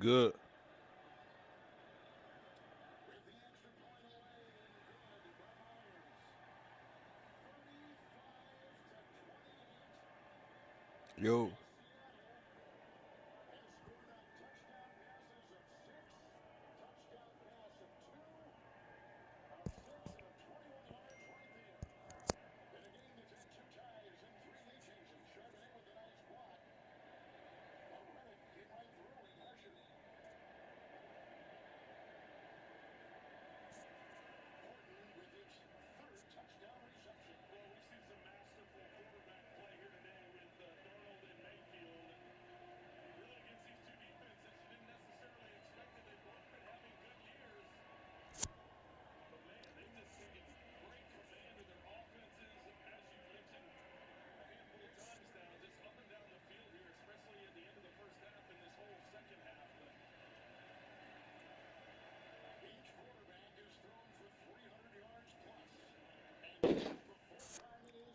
good. Yo.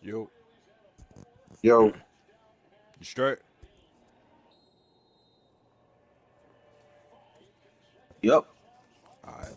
Yo. Yo, You straight? yep. All right.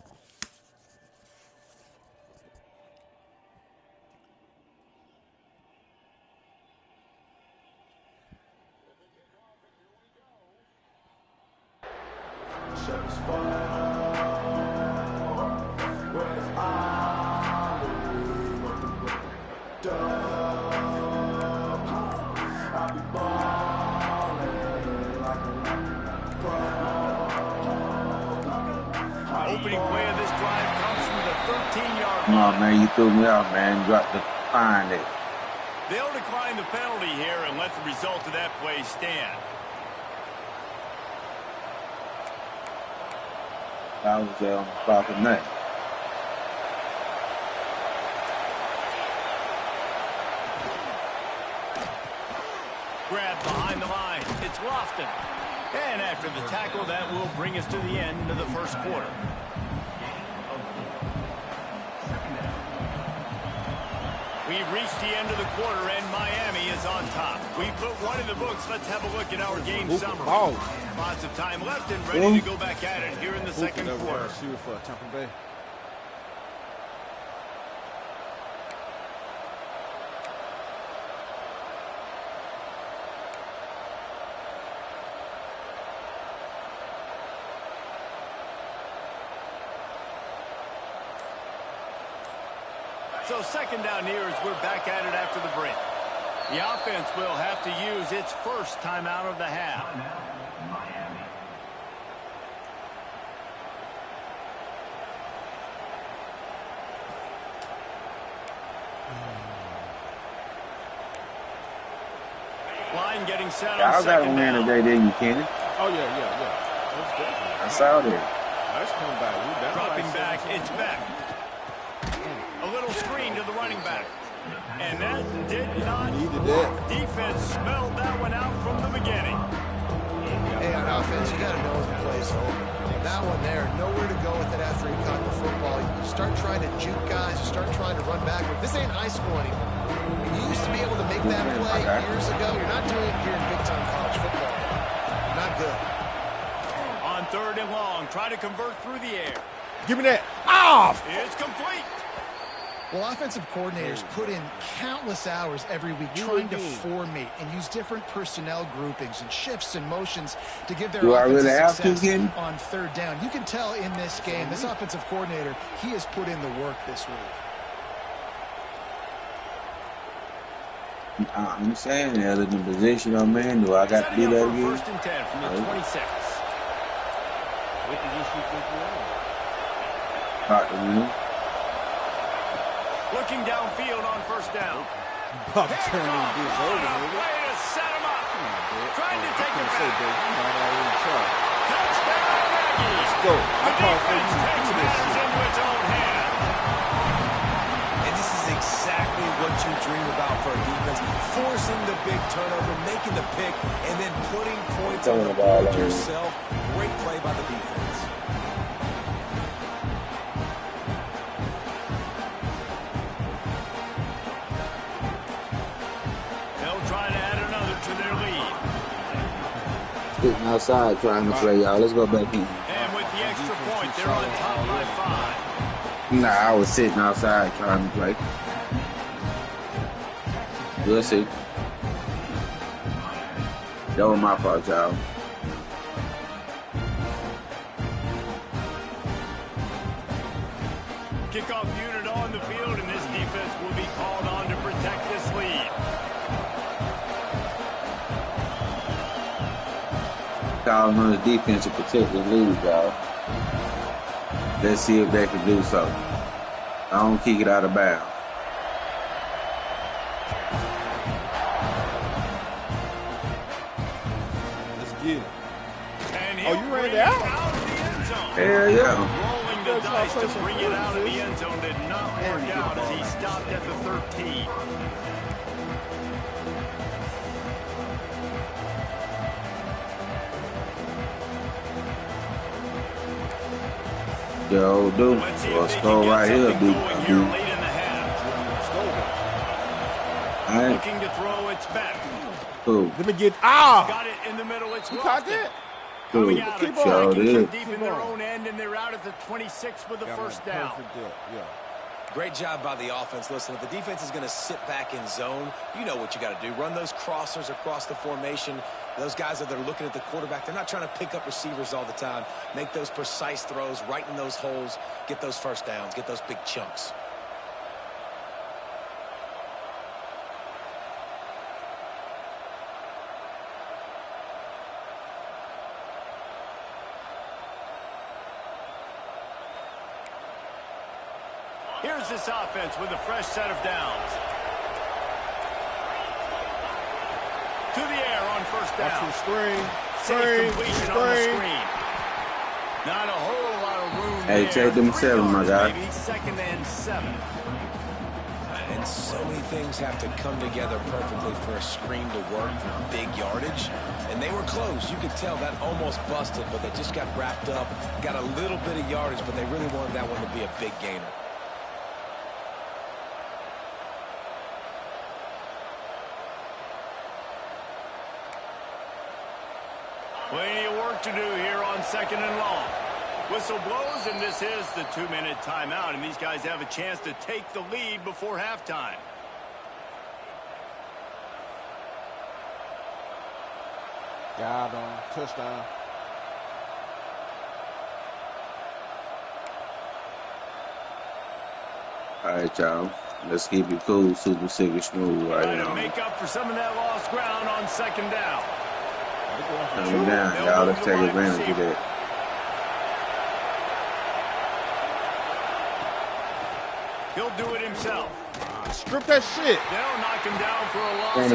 Opening play of this drive comes from the 13-yard Come line. on, man. You threw me out, man. Dropped the fine there. They'll decline the penalty here and let the result of that play stand. I was about the night. Grabbed behind the line. It's Lofton. And after the tackle, that will bring us to the end of the first quarter. We've reached the end of the quarter, and Miami is on top. We put one in the books. Let's have a look at our game summary. Lots of time left and ready to go back at it here in the second quarter. For Tampa Bay. So second down here as we're back at it after the break. The offense will have to use its first timeout of the half. Line getting set Yeah, on I got a second win down. today, didn't you, Kenny? Oh, yeah. Most definitely. I saw that. Nice comeback. Dropping back, it's back. A little screen to the running back. And that did not work. Defense smelled that one out from the beginning. Hey, on offense, you got to know when the play's over. That one there, nowhere to go with it after he caught the football. You start trying to juke guys, you start trying to run backward. This ain't high school anymore. When you used to be able to make that play years ago, you're not doing it here in big-time college football. Not good. On third and long, try to convert through the air. Give me that. Off! It's complete. Well, offensive coordinators put in countless hours every week trying to formate and use different personnel groupings and shifts and motions to give their offensive success on third down. You can tell in this game, this offensive coordinator, he has put in the work this week. I'm saying, other than positional man, do I got to do that again? First and 10 from the 26. What position you think you're in? About to win. Looking downfield on first down. Bob turning this over, nigga. Way to set him up. Trying to take it Say, back. baby, you might already try. Touchdown, Aggies. Let's go. I call for you to Takes do this matters shit. into its own hands. And this is exactly what you dream about for a defense. Forcing the big turnover, making the pick, and then putting points on the board yourself. Great play by the defense. They'll try to add another to their lead. sitting outside trying to play, y'all. Let's go back in. And with the extra point, they're on top by 5. Nah, I was sitting outside trying to play. We'll see. That was my fault, y'all. Kickoff unit on the field, and this defense will be called on to protect this lead. Calling on his defense to protect the lead, y'all. Let's see if they can do so. I don't kick it out of bounds. Let's get it. And Oh, you ran it out? Out of the end zone. Hell yeah. Rolling the dice to bring it out of the end zone did not work out as he stopped at the 13. Yo, dude. Let's see if Well, they score can right get here, something dude. going here late in the half. All right. Looking to throw, it's back. Cool. Let me get ah. Got it in the middle, it's You caught Lofton. that? Cool. Coming out Keep of on. trying Sure deep did. in their own end, and they're out at the 26 with the Got first one down. perfect there. Yeah. Great job by the offense. Listen, if the defense is going to sit back in zone, you know what you got to do. Run those crossers across the formation. Those guys that are looking at the quarterback, they're not trying to pick up receivers all the time. Make those precise throws right in those holes. Get those first downs. Get those big chunks. Here's this offense with a fresh set of downs. To the air on first Watch down. the screen. Safe completion on the screen. Not a whole lot of room Hey, there. take them 3 7, my yards guy. maybe, 2nd and 7. And so many things have to come together perfectly for a screen to work for big yardage. And they were close. You could tell that almost busted, but they just got wrapped up. Got a little bit of yardage, but they really wanted that one to be a big gainer. Plenty of work to do here on 2nd and long. Whistle blows, and this is the 2-minute timeout, and these guys have a chance to take the lead before halftime. Got him. Touchdown. All right, y'all. Let's keep it cool, super sick and smooth right Trying to now. make up for some of that lost ground on 2nd down. Coming down, y'all. Let's take advantage of that. He'll do it himself. Strip that shit. They'll knock him down for a loss.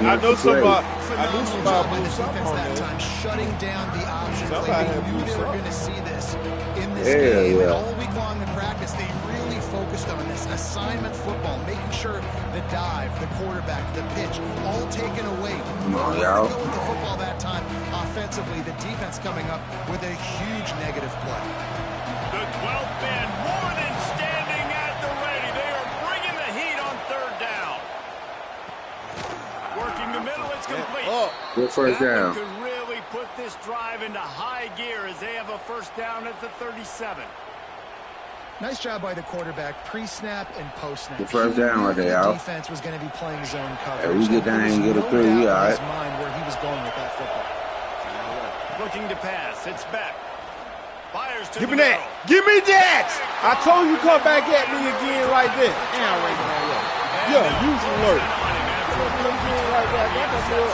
I know somebody. I knew Phenomenal job by somebody the blew something defense on that there. time, shutting down the option play. Somebody They had knew blew they were something. going to see this in this Yeah, game. yeah. And all week long in practice, they really focused on this assignment football, making sure the dive, the quarterback, the pitch, all taken away. Come on, Nowhere y'all. to go with the football that time. Offensively, the defense coming up with a huge negative play. The 12th man more than standing at the ready. They are bringing the heat on 3rd down. Working the middle, it's complete. Good first That down. one could really put this drive into high gear as they have a first down at the 37. Nice job by the quarterback, pre-snap and post-snap. The first down right there, The y'all. defense was going to be playing zone coverage. Hey, we get down and get it through, There was we no all doubt in his right. mind where he was going with that football. Looking to pass. It's back. Fires to Give the me that. middle. Give me that. I told you come back at me again like that. Damn, right now. Yeah, use alert. Come again like that. Got that little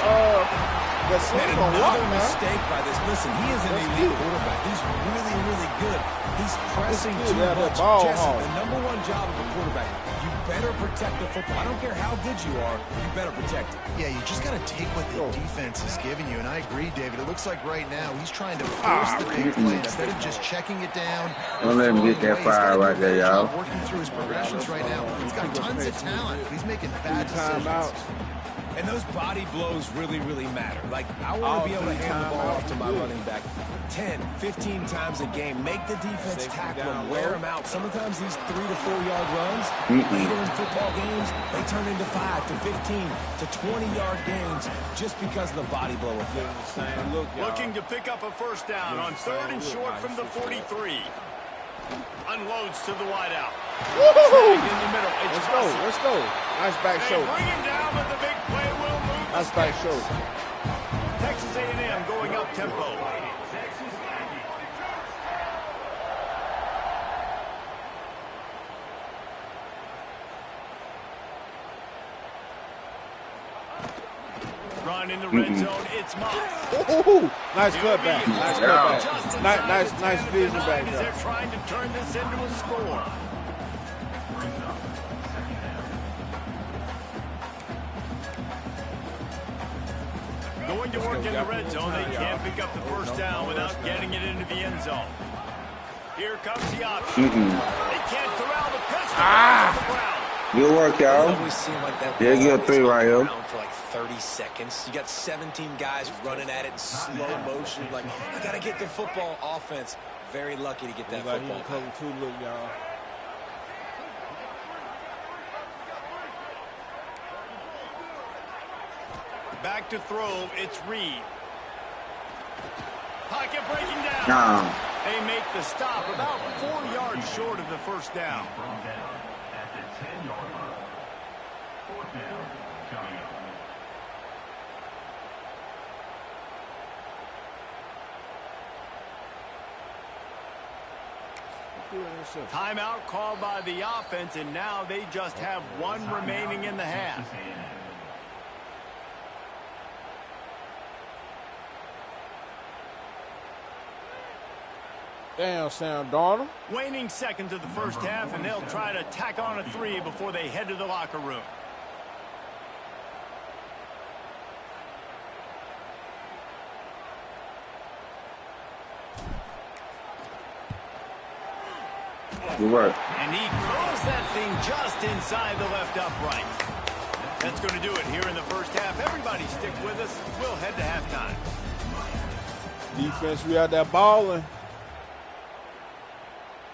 that sling And on rock, another man. mistake by this. Listen, he is an elite quarterback. He's really, really good. He's pressing good. too Yeah, that much. ball Jesse, hog. the number one job of a quarterback, you better protect the football. I don't care how good you are, you better protect it. Yeah, you just got to take what the defense is giving you. And I agree, David. It looks like right now he's trying to force the big play instead of just checking it down. Don't let him get that fire right there, y'all. Working through his progressions right now. He's got tons of talent, but he's making bad decisions. Timeouts. And those body blows really, really matter. Like, I want to be able to hand the ball off to my running back 10, 15 times a game. Make the defense tackle them, wear them out. Sometimes these 3 to 4 yard runs, later in football games, they turn into 5 to 15 to 20-yard gains just because of the body blow effect. Looking to pick up a first down on 3rd and short from the 43. Unloads to the wideout. In the middle. Let's go. Nice back shoulder. Bring him down, but the big play will move. Nice back shoulder. Texas A&M going up tempo. Run in the red zone. It's Moss. Nice cutback. Nice cutback. Nice vision back there. They're trying to turn this into a score. Going to work in the red zone. They can't pick up the first down without getting it into the end zone. Here comes the option. They can't corral the pistol. Good work, y'all. Yeah, get 3 right here. For like 30 seconds. You got 17 guys running at it in slow motion. Like, I got to get the football. Offense, very lucky to get that football. Cover 2 look, y'all. Back to throw. It's Reed. Pocket breaking down. They make the stop about 4 yards short of the first down. Timeout called by the offense, and now they just have 1 remaining in the half. Damn, Sam Darnold. Waning seconds of the first half, and they'll try to tack on a 3 before they head to the locker room. Good work. And he throws that thing just inside the left upright. That's going to do it here in the first half. Everybody stick with us. We'll head to halftime. Defense, we out there balling.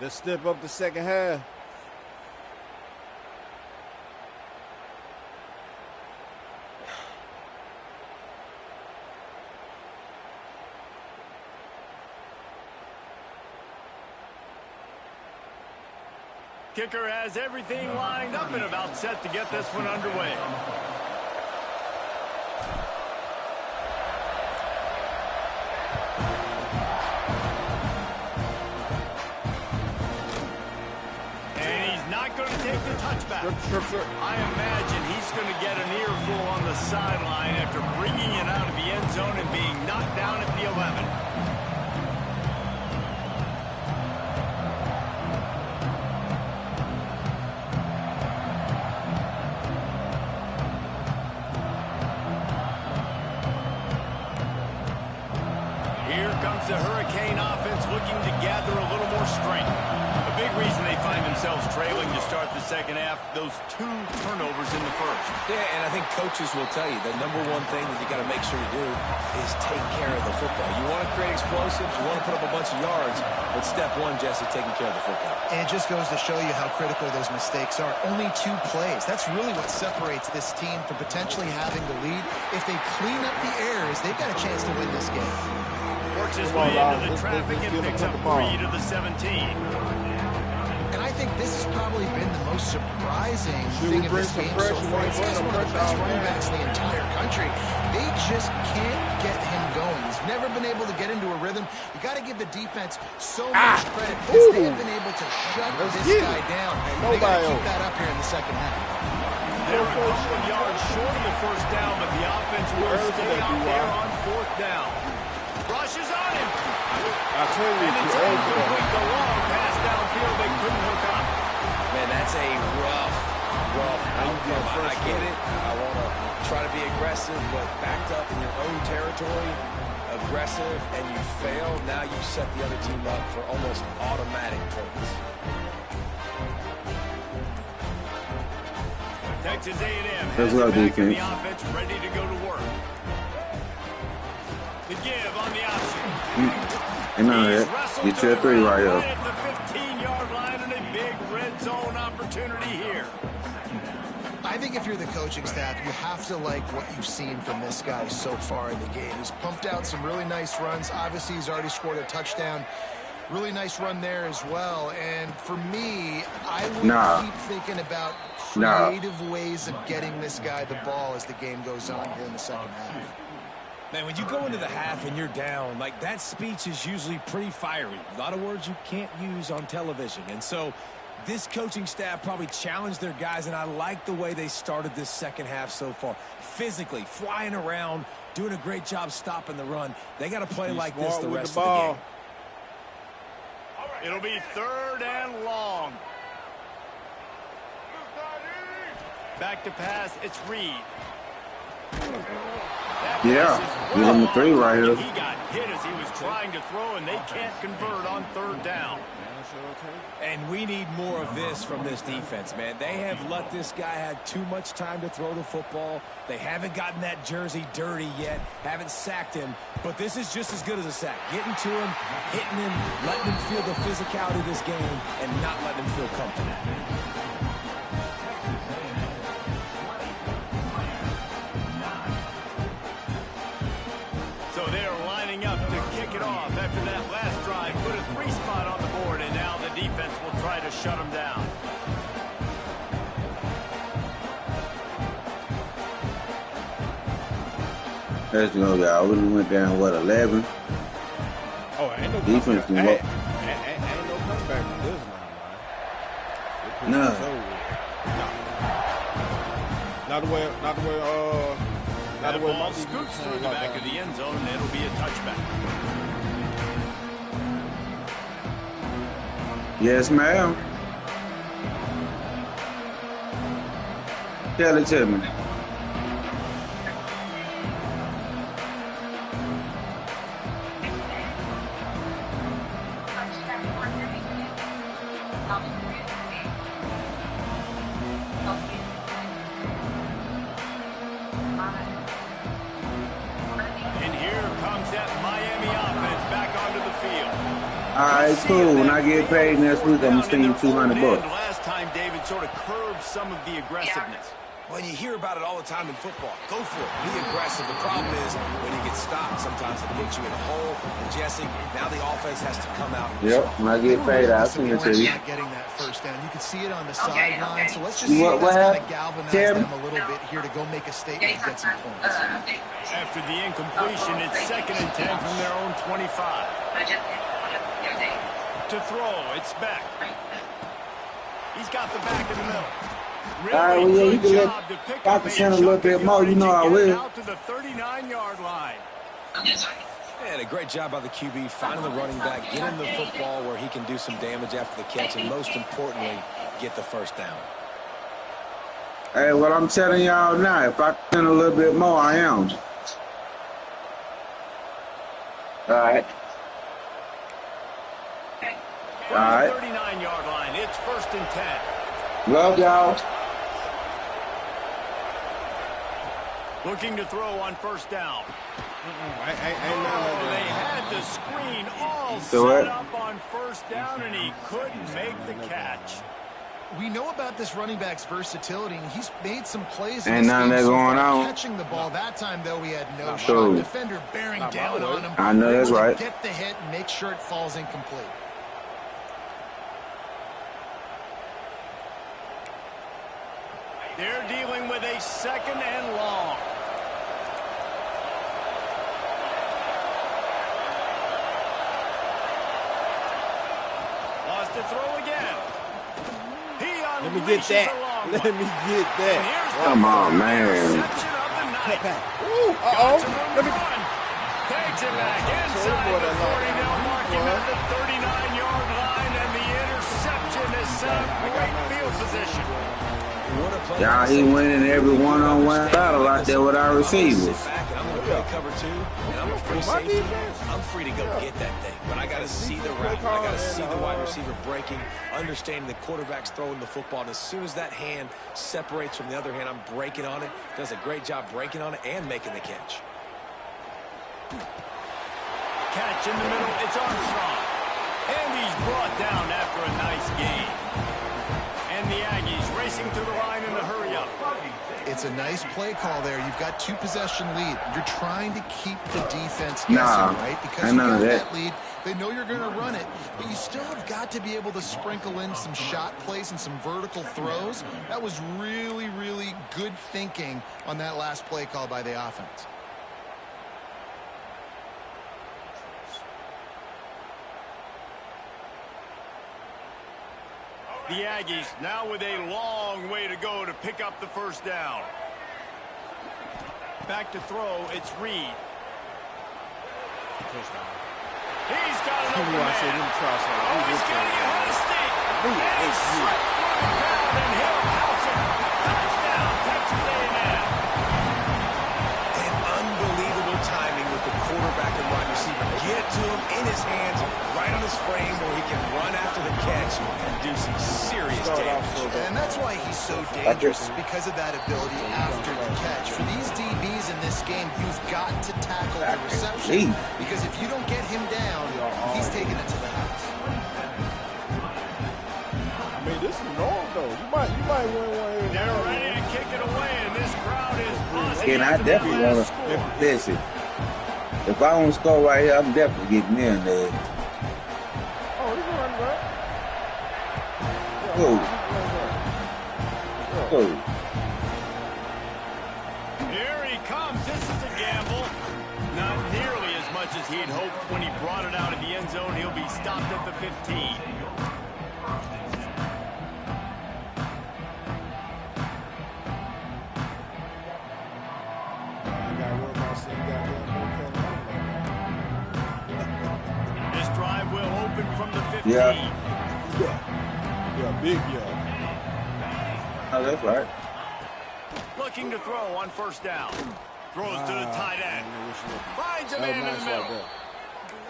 Let's step up the second half. Kicker has everything lined up and about set to get this one underway. And he's not going to take the touchback. I imagine he's going to get an earful on the sideline after bringing it out of the end zone and being knocked down at the 11. The Hurricane offense looking to gather a little more strength. A big reason they find themselves trailing to start the second half, those 2 turnovers in the first. Yeah, and I think coaches will tell you the number 1 thing that you got to make sure you do is take care of the football. You want to create explosives, you want to put up a bunch of yards, but step 1, Jesse, taking care of the football. And it just goes to show you how critical those mistakes are. Only 2 plays. That's really what separates this team from potentially having the lead. If they clean up the errors, they've got a chance to win this game. Works his way into the traffic and picks up 3 to the 17. And I think this has probably been the most surprising thing in this game so far. This guy's one of the best running backs in the entire country. They just can't get him going. He's never been able to get into a rhythm. You got to give the defense so much credit because they have been able to shut this guy down. They got to keep that up here in the second half. They're a couple of yards short of the first down, but the offense will stay out there on 4th down. Rushes on him. I tell you, and it's incomplete. The long pass downfield, they couldn't hook up. Man, that's a rough outcome. I get it. I want to try to be aggressive, but backed up in your own territory, aggressive, and you fail. Now you set the other team up for almost automatic points. Texas A&M Let's has go, it back in defense. the offense, ready to go to work. The give on the option. And none of that. Get you a 3 right here. At the 15-yard line and a big red zone opportunity here. I think if you're the coaching staff, you have to like what you've seen from this guy so far in the game. He's pumped out some really nice runs. Obviously, he's already scored a touchdown. Really nice run there as well. And for me, I would keep thinking about creative ways of getting this guy the ball as the game goes on here in the second half. Man, when you go into the half and you're down, like that speech is usually pretty fiery. A lot of words you can't use on television. And so this coaching staff probably challenged their guys, and I like the way they started this second half so far. Physically, flying around, doing a great job stopping the run. They got to play like this the rest of the game. It'll be 3rd and long. Back to pass, it's Reed. Yeah, give him the 3 right here. He got hit as he was trying to throw, and they can't convert on 3rd down. And we need more of this from this defense, man. They have let this guy have too much time to throw the football. They haven't gotten that jersey dirty yet, haven't sacked him. But this is just as good as a sack. Getting to him, hitting him, letting him feel the physicality of this game, and not letting him feel comfortable. So they're lining up to kick it off after that last drive. Put a 3 spot on the board, and now the defense will try to shut them down. Let's go, y'all. We went down, what, 11? Oh, ain't no defense can ain't no comeback from this one, man. No. Not the way That ball scoots through the back of the end zone, and it'll be a touchback. Yes, ma'am. Tell it to me. All right, cool. When I get paid next week, I'm gonna send you $200. Last time, David sort of curbed some of the aggressiveness. Well, you hear about it all the time in football. Go for it. Be aggressive. The problem is when you get stopped, sometimes it puts you in a hole. And Jesse, now the offense has to come out. Yep. When I get paid, I'll send it to you. Not getting that first down. You can see it on the sideline. So let's just see if that's going to galvanize them a little bit here to go make a statement and get some points. After the incompletion, it's 2nd and 10 from their own 25. To throw, it's back. He's got the back in the middle. Really all right, well, yeah, you can let Dr. Shannon a little bit more. You know I will. Out to the 39-yard line. And a great job by the QB, finding the running back, getting the football where he can do some damage after the catch, and most importantly, get the first down. Hey, what I'm telling y'all now, if I can a little bit more, I am. All right. From the 39-yard line, it's 1st and 10. Love y'all. Looking to throw on 1st down. They had the screen all set up on 1st down, and he couldn't make the catch. We know about this running back's versatility, and he's made some plays. Ain't none of that going on. Catching the ball that time, though, he had no shot. Defender bearing down on him. I know that's right. Get the hit and make sure it falls incomplete. They're dealing with a 2nd and long. Lost to throw again. Let me get that. Let me get that. Come on, man. Ooh, let me. Takes it back inside the 40-yard mark. Him at the 39-yard line, and the interception is set up great field position. Y'all, he winning every one-on-one battle out there with our receivers. play cover 2, and I'm a free safety, I'm free to go get that thing. But I got to see the route. I got to see the wide receiver breaking, understanding the quarterback's throwing the football. And as soon as that hand separates from the other hand, I'm breaking on it. Does a great job breaking on it and making the catch. Catch in the middle. It's Armstrong. And he's brought down after a nice gain. And the Aggies racing to the line in a hurry up. It's a nice play call there. You've got 2-possession lead. You're trying to keep the defense guessing, right? Because you got that lead. They know you're going to run it, but you still have got to be able to sprinkle in some shot plays and some vertical throws. That was really, really good thinking on that last play call by the offense. The Aggies now with a long way to go to pick up the first down. Back to throw, it's Reed. He's got an open man. Oh, he's getting ahead of steam. And he's slipped through the crowd, and he'll house it. Touchdown, Texas A&M. And unbelievable timing with the quarterback and wide receiver. Get to him in his hands, right on his frame where he can run after the catch and do some serious damage. And that's why he's so dangerous, because of that ability after the catch. For these DBs in this game, you've got to tackle the reception, because if you don't get him down, he's taking it to the house. I mean, this is normal, though. You might win one here. They're ready to kick it away, and this crowd is buzzing. And I definitely want to listen. If I want to score right here, I'm definitely getting in there. Oh, he's going to run back. Go. Here he comes. This is a gamble. Not nearly as much as he'd hoped when he brought it out of the end zone. He'll be stopped at the 15. This drive will open from the 15. Yeah, big Oh, that's right. Looking to throw on first down. Throws to the tight end. Finds a man in the middle.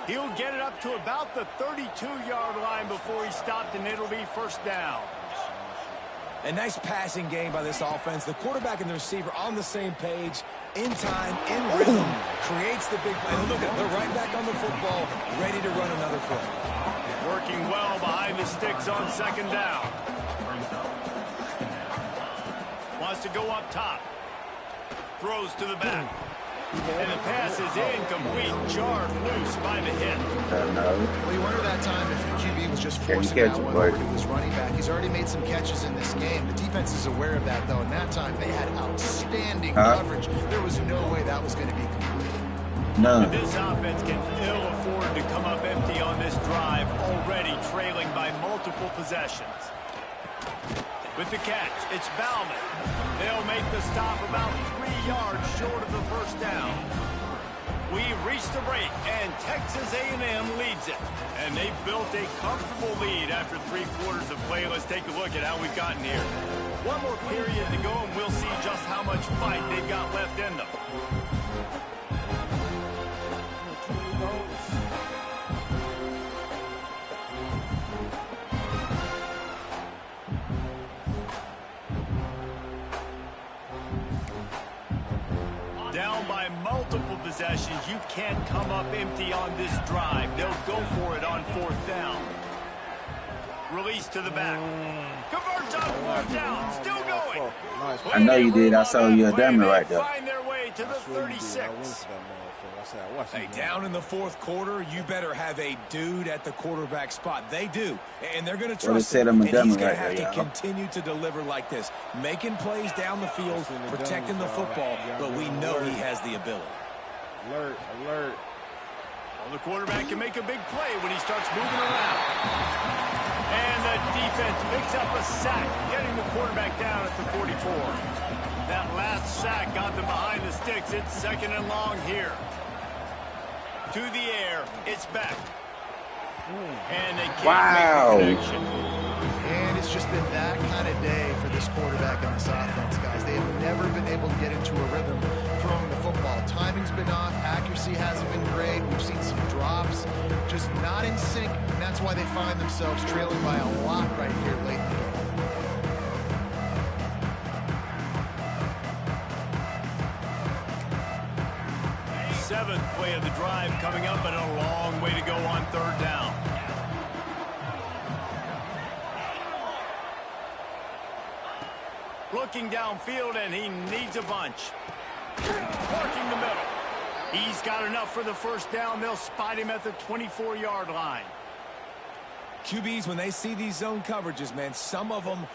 He'll get it up to about the 32-yard line before he's stopped, and it'll be first down. A nice passing game by this offense. The quarterback and the receiver on the same page, in time, in rhythm, creates the big play. And look at it, they're right back on the football, ready to run another play. Working well behind the sticks on second down. Wants to go up top. Throws to the back. And the pass is incomplete. Jarred loose by the hit. Well, you wonder that time if the QB was just forcing that one over to his running back. He's already made some catches in this game. The defense is aware of that, though. And that time, they had outstanding coverage. There was no way that was going to be complete. None. This offense can ill afford to come up empty on this drive, already trailing by multiple possessions. With the catch, it's Bauman. They'll make the stop about 3 yards short of the first down. We've reached the break, and Texas A&M leads it. And they've built a comfortable lead after 3 quarters of play. Let's take a look at how we've gotten here. One more period to go, and we'll see just how much fight they've got left in them. Down by multiple possessions, you can't come up empty on this drive. They'll go for it on 4th down. Release to the back. Converts on 4th down. Still going. I know you did. I saw you a dummy right there. Find their way to the 36. Hey, down in the 4th quarter, you better have a dude at the quarterback spot. They do, and they're going to trust him, and he's going to have to continue to deliver like this, making plays down the field, protecting the football, but we know he has the ability. Alert. Well, the quarterback can make a big play when he starts moving around. And the defense picks up a sack, getting the quarterback down at the 44. That last sack got them behind the sticks. It's 2nd and long here. To the air, it's back. And they can't make the connection. And it's just been that kind of day for this quarterback and this offense, guys. They have never been able to get into a rhythm throwing the football. Timing's been accuracy hasn't been great. We've seen some drops, just not in sync, and that's why they find themselves trailing by a lot right here late in the game. Seventh play of the drive coming up, and a long way to go on third down. Looking downfield, and he needs a bunch. Working the middle. He's got enough for the first down. They'll spot him at the 24-yard line. QBs, when they see these zone coverages, man, some of them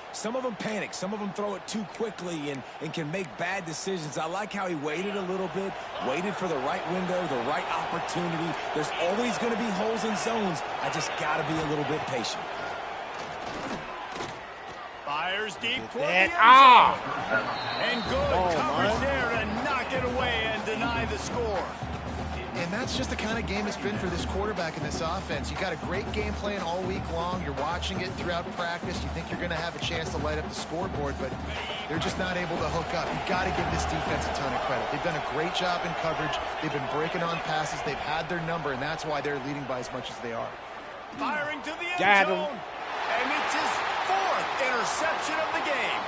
panic. Some of them throw it too quickly and can make bad decisions. I like how he waited a little bit, waited for the right window, the right opportunity. There's always going to be holes in zones. I just got to be a little bit patient. Fires deep toward the end zone. And good coverage there to knock it away and deny the score. And that's just the kind of game it's been for this quarterback in this offense. You got a great game plan all week long. You're watching it throughout practice. You think you're going to have a chance to light up the scoreboard, but they're just not able to hook up. You've got to give this defense a ton of credit. They've done a great job in coverage. They've been breaking on passes. They've had their number, and that's why they're leading by as much as they are. Firing to the end zone. And it's his fourth interception of the game.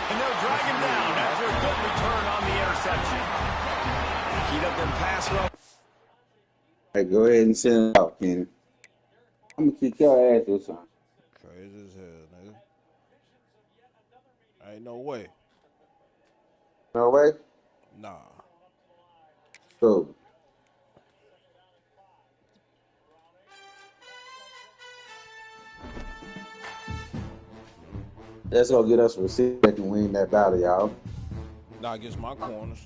And they'll drag him down after a good return on the interception. Keep up them pass rush. Hey, go ahead and send it out, Kenny. I'm gonna kick your ass this time. Crazy as hell, nigga. Ain't no way. No way? Nah. So. Let's go get us a receiver that can win that battle, y'all. Not against my corners.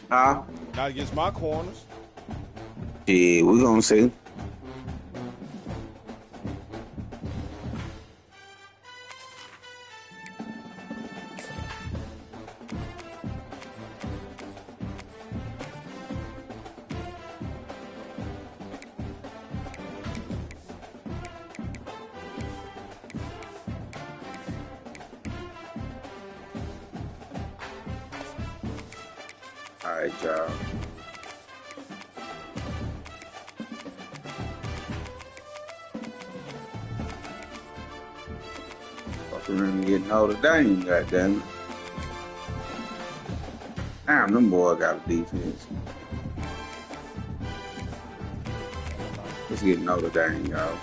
Huh? Not against my corners. Yeah, we're gonna see. All right, y'all. Fucking around getting Notre Dame, goddamn it. Damn, them boys got a defense. Let's get Notre Dame, y'all.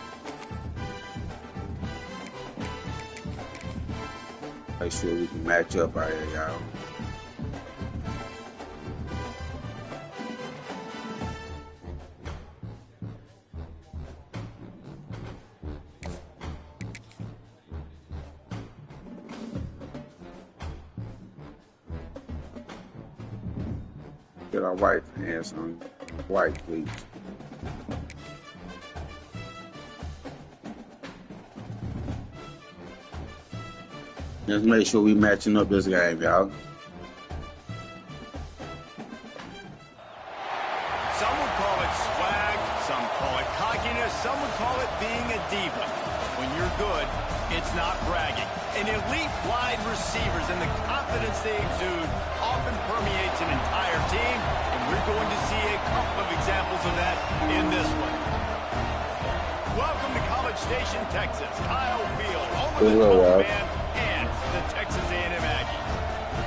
Make sure we can match up out here, y'all. Get our white hands on white, please. Let's make sure we matching up this game, y'all. Some would call it swag, some call it cockiness, some would call it being a diva. When you're good, it's not bragging. And elite wide receivers and the confidence they exude often permeates an entire team, and we're going to see a couple of examples of that in this one. Welcome to College Station, Texas. Kyle Field, home of the 12 man and the Texas A&M Aggies.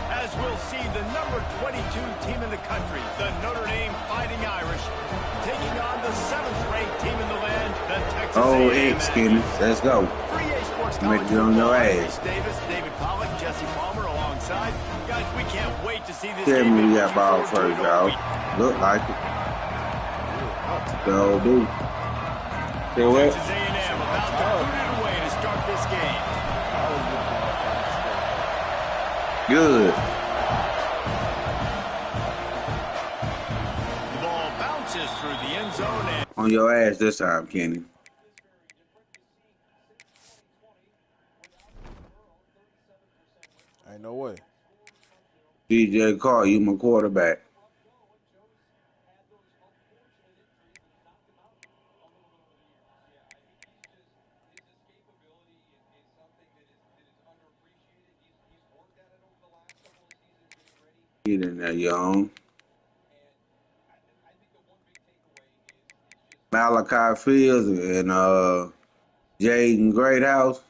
As we'll see the number 22 team in the country, the Notre Dame Fighting Irish, taking on the 7th-ranked team in the land, the Texas A&M Aggies. Skinny. Let's go. Make it on your ass. Davis, David Pollock, Jesse Palmer alongside. Guys, we can't wait to see this Tell game. me we got ball first, y'all. Look like it. Go, dude. Say what? Texas A&M about to put it away to start this game. Good. The ball bounces through the end zone and On your ass this time, Kenny. Ain't no way. DJ Carr, you my quarterback. Get in there, young. Malachi Fields and Jaden Greathouse.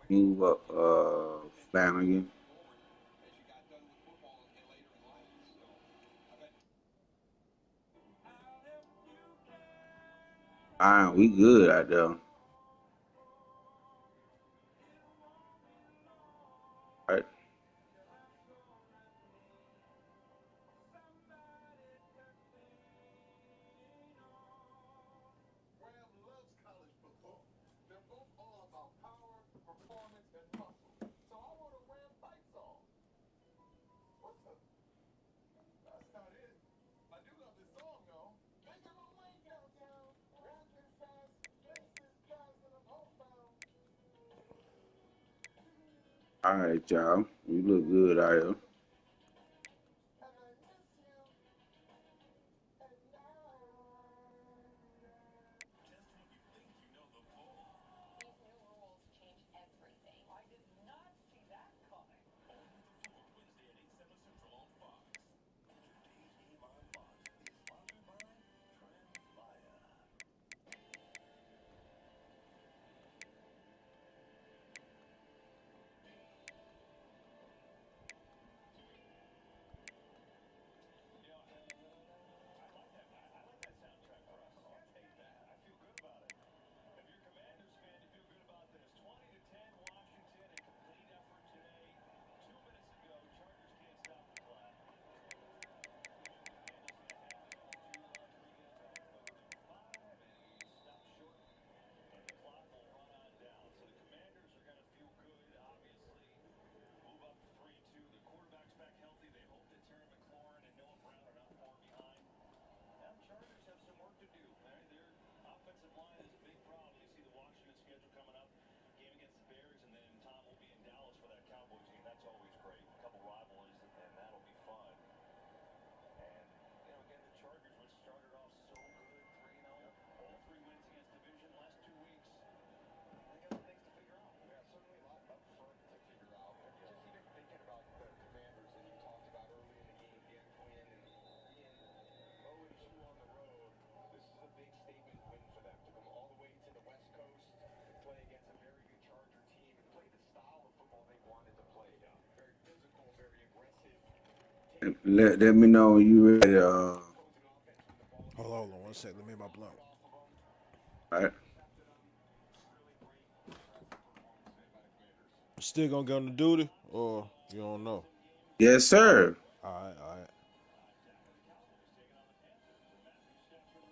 Move up Flanagan. All right, we good out there. All right. All right, y'all. We look good out here. Let me know when you ready. Hold on 1 second. Let me make my blunt. All right. Still gonna get on the duty, or you don't know? Yes, sir. All right.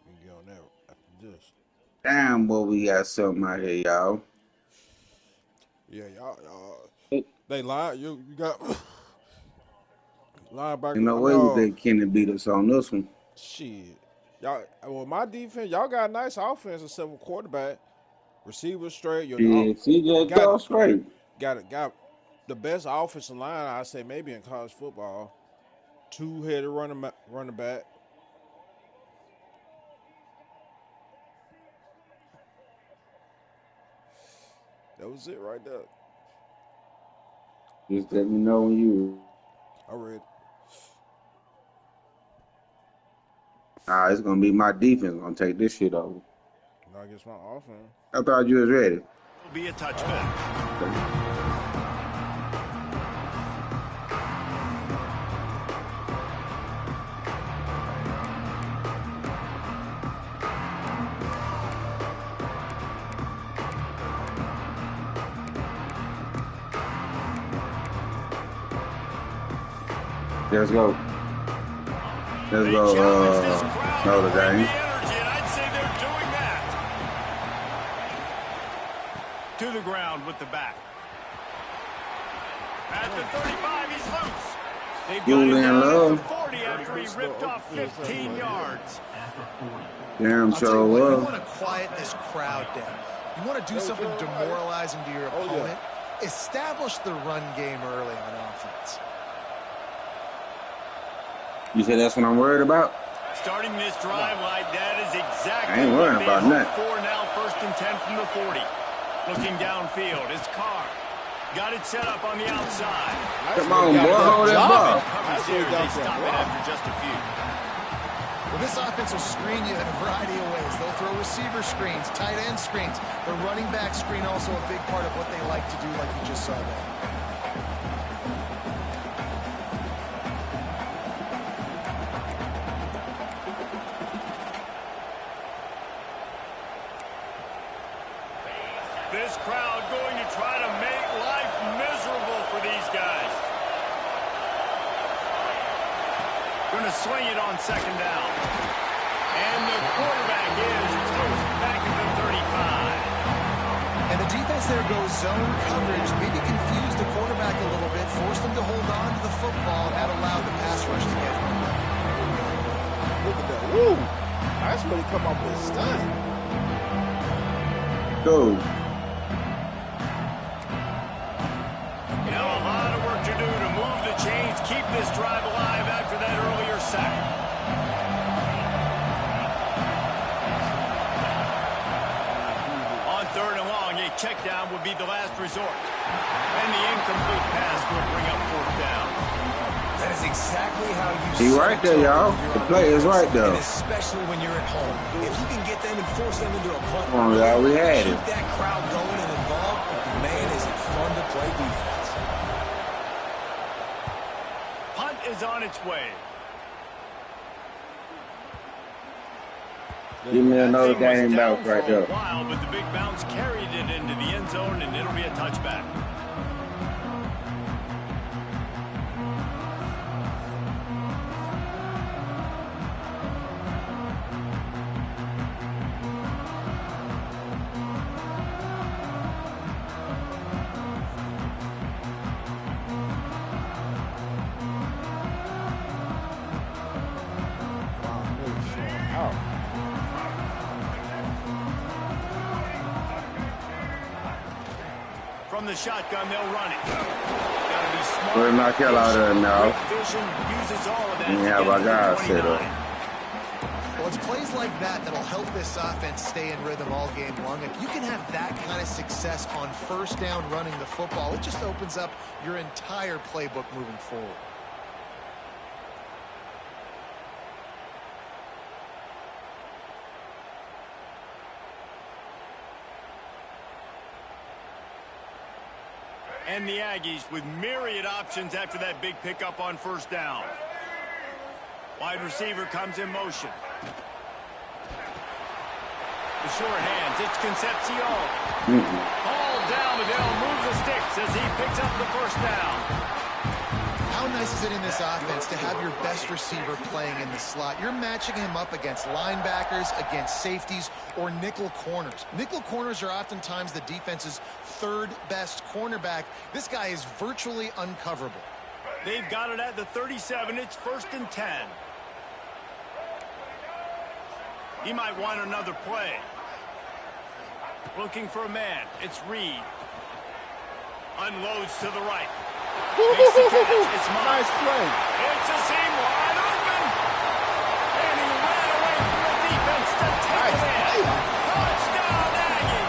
We can get on that after this. Damn, boy, we got something out here, y'all. Yeah, y'all. They lie. You got Ain't linebacker. no I way we mean, think Kenny beat us on this one. shit. Y'all. Well, my defense. Y'all got a nice offense except for quarterback, receiver straight. Yeah, CJ Got go straight. got the best offensive line. I say maybe in college football. Two-headed running back. That was it right there. Just let me know when you. I read. It's gonna be my defense gonna take this shit over. Not against my offense. I thought you was ready. It'll be a touchback. Let's go. Let's go, Notre Dame. I'd say they're doing that. To the ground with the back. At the 35, he's loose. They've got him down at the 40 after he ripped off 15 yards. Damn, I'll tell you what, you sure want to quiet this crowd down. You want to do something demoralizing to your opponent. Establish the run game early on offense. You said that's what I'm worried about? Starting this drive like that is exactly I ain't worried about nothing. nothing. For now, 1st and 10 from the 40. Looking downfield, it's Carr. Got it set up on the outside. Come on, boy, hold that ball. They stop it after just a few. Well, this offense will screen you in a variety of ways. They'll throw receiver screens, tight end screens. The running back screen also a big part of what they like to do, like you just saw there. This crowd going to try to make life miserable for these guys. Going to swing it on 2nd down. And the quarterback is toast back at the 35. And the defense there goes zone coverage, maybe confused the quarterback a little bit, forced him to hold on to the football, and that allowed the pass rush to get him. Look at that. Woo! That's really come up with a stunt. Go. Now a lot of work to do to move the chains, keep this drive alive after that earlier sack. On 3rd and long, a check down would be the last resort. And the incomplete pass will bring up 4th down. That is exactly how you He right there, y'all. The play is right there. And especially when you're at home. If you can get them and force them into a punt, Come on, y'all. We had it. keep that crowd going and involved, man, is it fun to play defense. Punt is on its way. Give me another That thing was game down bounce for right a there. while, but the big bounce carried it into the end zone, and it'll be a touchback. From the shotgun, they'll run it. Gotta be smart. We'll knock hell out of there now. Quick vision, uses all of that. Yeah, to my get guy to set 29. up. Well, it's plays like that that'll help this offense stay in rhythm all game long. If you can have that kind of success on 1st down running the football, it just opens up your entire playbook moving forward. And the Aggies with myriad options after that big pickup on 1st down. Wide receiver comes in motion. The short hands, it's Concepcion. Ball down, Liddell moves the sticks as he picks up the 1st down. How nice is it in this offense to have your best receiver playing in the slot? You're matching him up against linebackers, against safeties, or nickel corners. Nickel corners are oftentimes the defense's 3rd best cornerback. This guy is virtually uncoverable. They've got it at the 37. It's 1st and 10. He might want another play. Looking for a man. It's Reed. Unloads to the right. Makes the catch. It's mine. Nice play. It's a seam wide open. And he ran away from the defense to take it in. Touchdown, Aggie.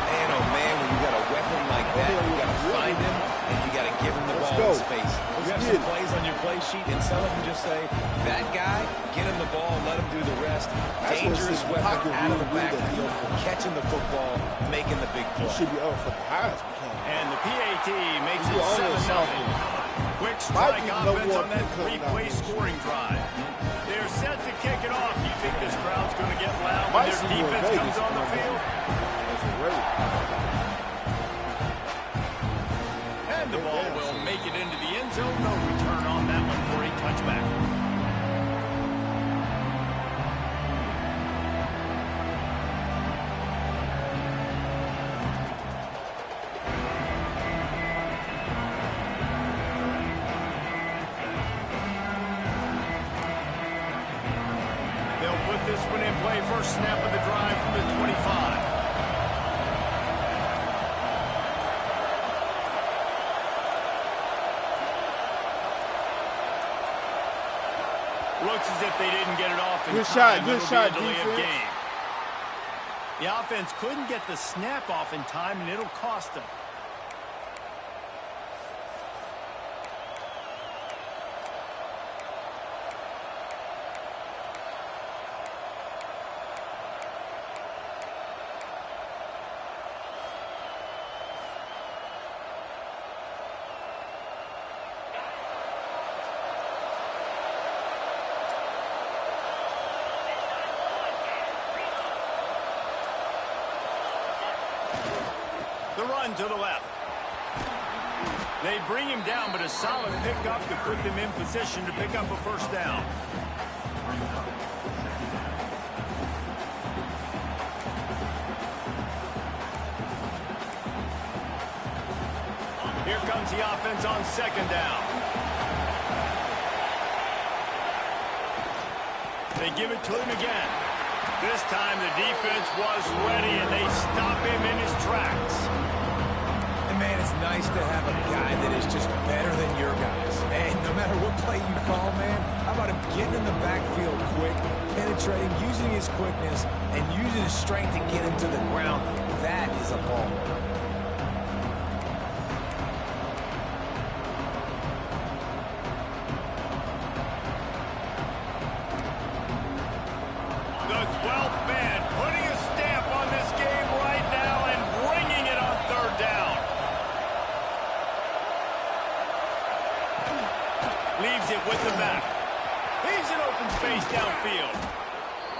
Man, oh man, when you got a weapon like that, you got to find him and you got to give him the ball in space. You have some plays on your play sheet, and some of them just say, that guy, get him the ball, let him do the rest. Dangerous weapon out of the backfield, catching the football, making the big play. Should be up for the Heisman. And the PAT makes it 7-0. Quick strike offense on that 3-play scoring drive. They're set to kick it off. You think this crowd's going to get loud when their defense comes on the field? And the ball will make it into the end zone. No return on that one for a touchback. This one in play, first snap of the drive from the 25. Looks as if they didn't get it off in Good time. shot, good shot, Delay of defense. game. The offense couldn't get the snap off in time, and it'll cost them. The run to the left. They bring him down, but a solid pickup to put them in position to pick up a first down. Here comes the offense on second down. They give it to him again. This time the defense was ready, and they stop him in his tracks. And, man, it's nice to have a guy that is just better than your guys. And no matter what play you call, man, how about him getting in the backfield quick, penetrating, using his quickness, and using his strength to get him to the ground. That is a ball. Leaves it with the back. He's in open space downfield.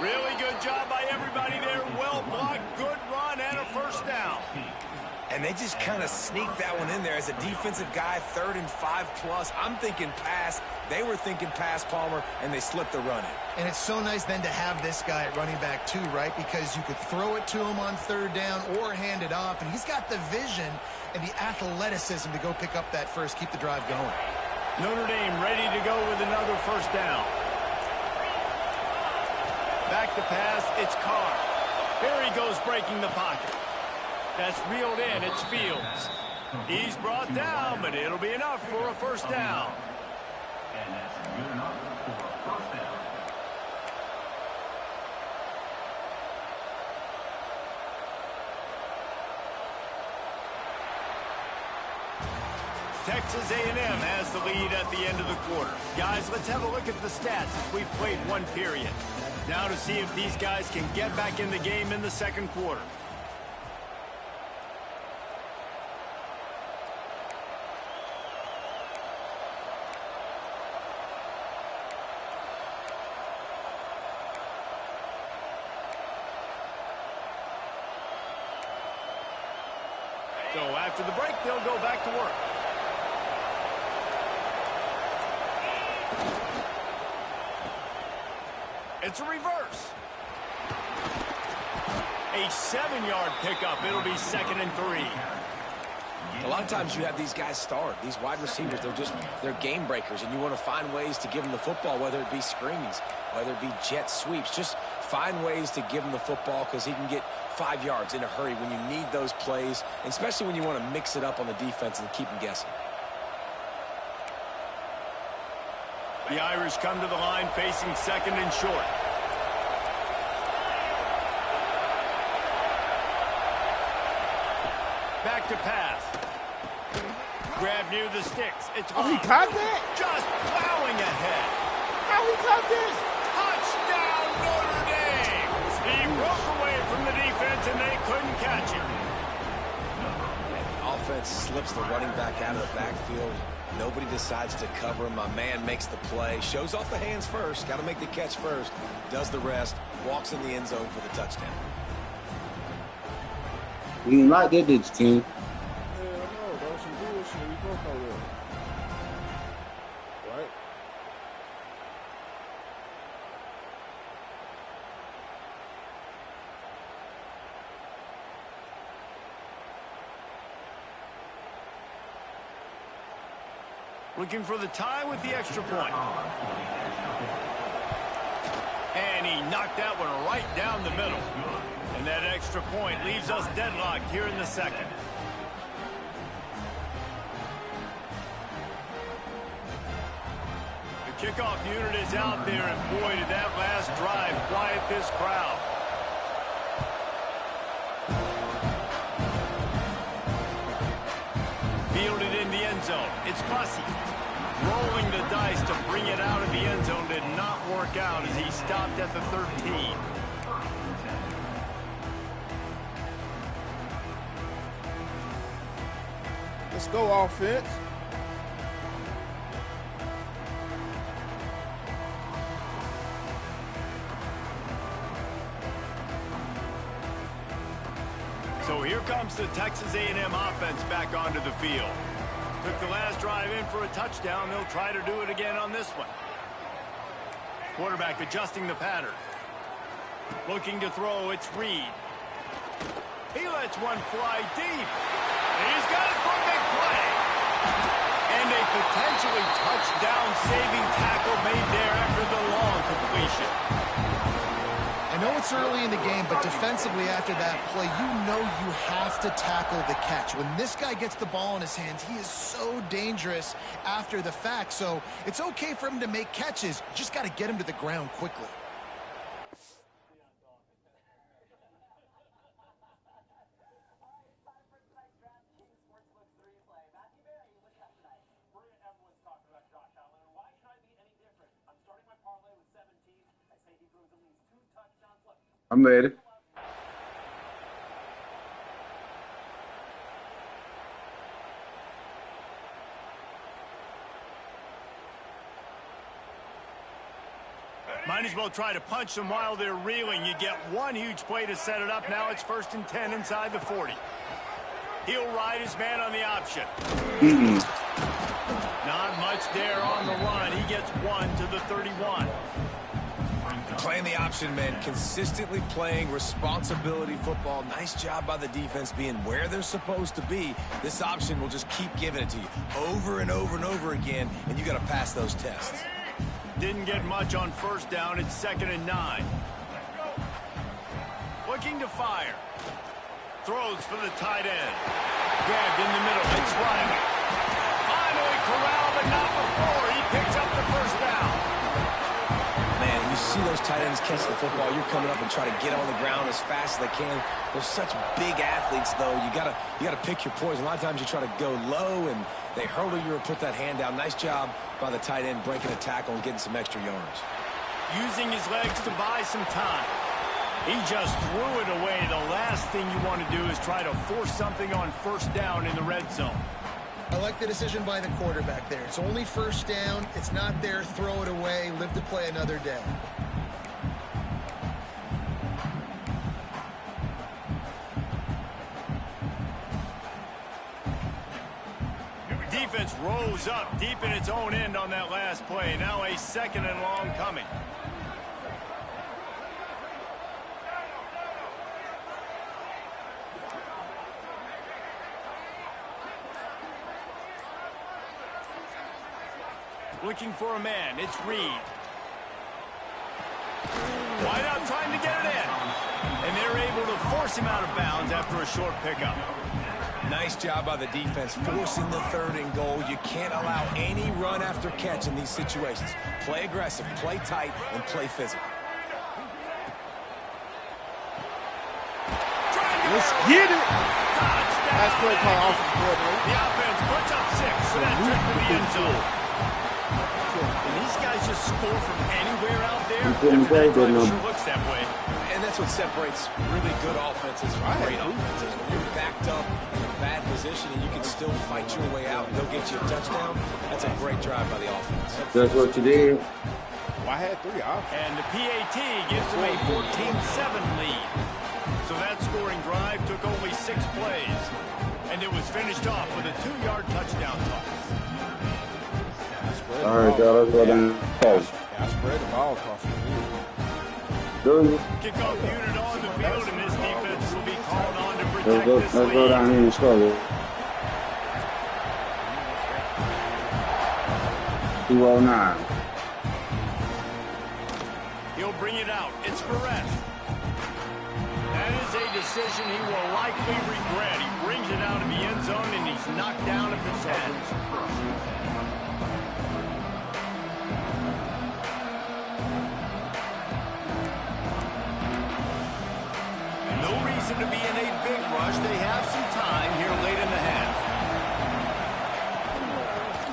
Really good job by everybody there. Well blocked, good run, and a first down. And they just kind of sneaked that one in there as a defensive guy, 3rd and 5+. I'm thinking pass. They were thinking pass, Palmer, and they slipped the run in. And it's so nice then to have this guy at running back too, right? Because you could throw it to him on 3rd down or hand it off, and he's got the vision and the athleticism to go pick up that first, keep the drive going. Notre Dame ready to go with another first down. Back to pass, it's Carr. Here he goes breaking the pocket. That's reeled in, it's Fields. He's brought down, but it'll be enough for a first down. And that's good enough for a first down. Texas A&M has the lead at the end of the quarter. Guys, let's have a look at the stats as we've played one period. Now to see if these guys can get back in the game in the second quarter. So after the break, they'll go back to work. It's a reverse. A 7-yard pickup. It'll be 2nd and 3. A lot of times you have these guys start. These wide receivers, they're game breakers, and you want to find ways to give them the football, whether it be screens, whether it be jet sweeps. Just find ways to give him the football because he can get 5 yards in a hurry when you need those plays, especially when you want to mix it up on the defense and keep them guessing. The Irish come to the line facing 2nd and short. Back to pass. Grab near the sticks. It's Oh, he caught that? just plowing ahead. How he caught that? Touchdown, Notre Dame! He broke away from the defense, and they couldn't catch him. And the offense slips the running back out of the backfield. Nobody decides to cover him. My man makes the play. Shows off the hands first. Got to make the catch first. Does the rest. Walks in the end zone for the touchdown. You didn't like that, did you, King? Hell no, that was some bullshit. We both know that. Right? Looking for the tie with the extra point. And he knocked that one right down the middle. And that extra point leaves us deadlocked here in the second. The Kickoff unit is out there, and boy, did that last drive quiet this crowd. Fielded in the end zone. It's Bussey. Rolling the dice to bring it out of the end zone did not work out as he stopped at the 13. Let's go, offense. So here comes the Texas A&M offense back onto the field. Took the last drive in for a touchdown. They'll try to do it again on this one. Quarterback adjusting the pattern. Looking to throw, it's Reed. He lets one fly deep. He's got it for a big play. And a potentially touchdown-saving tackle made there after the long completion. I know it's early in the game, but defensively after that play, you know you have to tackle the catch. When this guy gets the ball in his hands, he is so dangerous after the fact. So it's okay for him to make catches. You just got to get him to the ground quickly. I'm ready. Might as well try to punch them while they're reeling. You get one huge play to set it up. Now it's 1st and 10 inside the 40. He'll ride his man on the option. Not much there on the run. He gets one to the 31. Playing the option, man. Consistently playing responsibility football. Nice job by the defense being where they're supposed to be. This option will just keep giving it to you over and over and over again, and you got to pass those tests. Didn't get much on 1st down. It's 2nd and 9. Looking to fire. Throws for the tight end. Grabbed in the middle. It's Riley. Finally corralled, but not before. He picks up the 1st down. Man, you see those tight ends catch the football. You're coming up and try to get on the ground as fast as they can. They're such big athletes, though. You gotta pick your poison. A lot of times you try to go low, and they hurdle you or put that hand down. Nice job by the tight end breaking a tackle and getting some extra yards. Using his legs to buy some time. He just threw it away. The last thing you want to do is try to force something on 1st down in the red zone. I like the decision by the quarterback there. It's only 1st down. It's not there. Throw it away. Live to play another day. Defense rose up deep in its own end on that last play. Now a 2nd and long coming. Looking for a man. It's Reed. Wide out trying to get it in. And they're able to force him out of bounds after a short pickup. Nice job by the defense forcing the 3rd and goal. You can't allow any run after catch in these situations. Play aggressive, play tight, and play physical. Let's get it. Touchdown. That's great call, offensive coordinator. The offense puts up 6 for that trip to the end zone. And these guys just score from anywhere out there. Every time it sure looks that way. And that's what separates really good offenses from great offenses. When you're backed up in a bad position and you can still fight your way out and go get you a touchdown, that's a great drive by the offense. That's what you did. Well, I had 3 options. And the PAT gives them a 14-7 lead. So that scoring drive took only 6 plays. And it was finished off with a 2-yard touchdown toss. All right, y'all, let's go down. I spread the ball across the field. Kickoff unit on the field, and this defense will be called on to protect this lead. Let's go down here and struggle. 209. He'll bring it out. It's Perez. That is a decision he will likely regret. He brings it out of the end zone, and he's knocked down at the 10. seem to be in a big rush. They have some time here late in the half.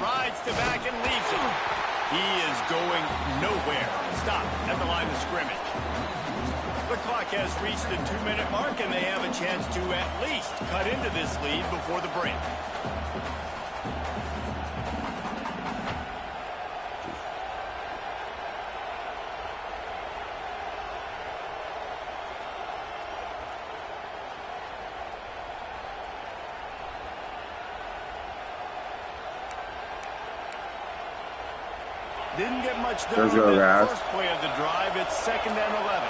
Rides to back and leaves it. He is going nowhere. Stop at the line of scrimmage. The clock has reached the 2-minute mark, and they have a chance to at least cut into this lead before the break. Didn't get much done on that first play of the drive. It's 2nd and 11.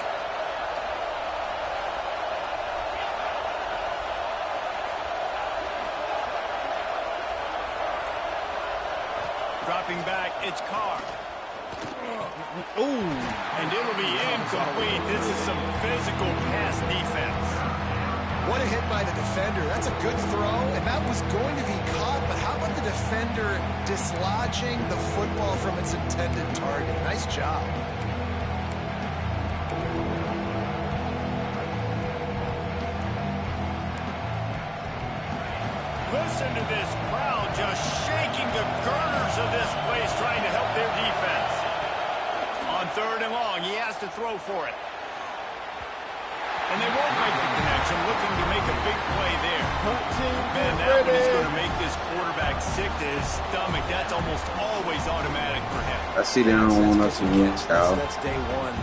Dropping back, it's Carr. Ooh. And it'll be incomplete. This is some physical pass defense. What a hit by the defender. That's a good throw, and that was going to be caught, but how about the defender dislodging the football from its intended target? Nice job. Listen to this crowd just shaking the girders of this place, trying to help their defense. On 3rd and long, he has to throw for it. And they won't make the connection, looking to make a big play there. Man, that one is going to make this quarterback sick to his stomach. That's almost always automatic for him. I see they don't want us to win, Kyle. That's day one.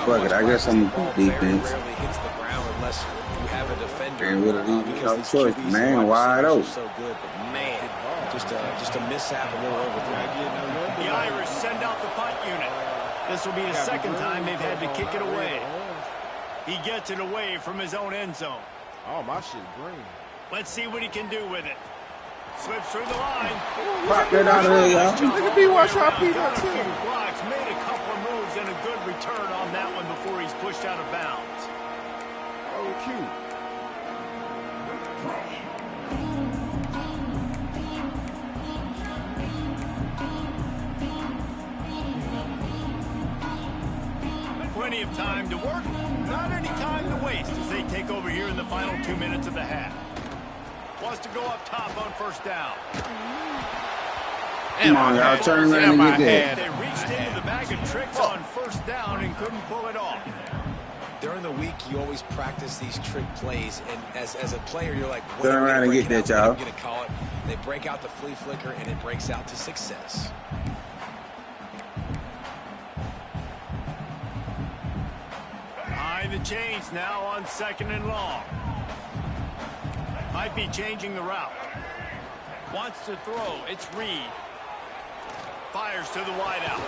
Fuck it, I guess I'm going to defense. Rarely hits the ground unless you have a defender. And with a choice, man, wide open. So good, but man, just a mishap, a little overthrow. The Irish send out the punt unit. This will be the 2nd time they've had to kick it away. He gets it away from his own end zone. Oh, my shit green. Let's see what he can do with it. Slips through the line. Pop that out of there, y'all. Look at me watch how Pete Got a too. few blocks, made a couple of moves, and a good return on that one before he's pushed out of bounds. Oh, cute. Plenty of time to work, not any time to waste as they take over here in the final 2 minutes of the half. Wants to go up top on 1st down. Come on, y'all, turn around and get They that. reached into the bag of tricks on 1st down and couldn't pull it off. During the week, you always practice these trick plays, and as a player, you're like, Turn around and get that, y'all. I'm going to call it. They break out the flea flicker, and it breaks out to success. Behind the chains now on 2nd and long. Might be changing the route. Wants to throw. It's Reed. Fires to the wideout.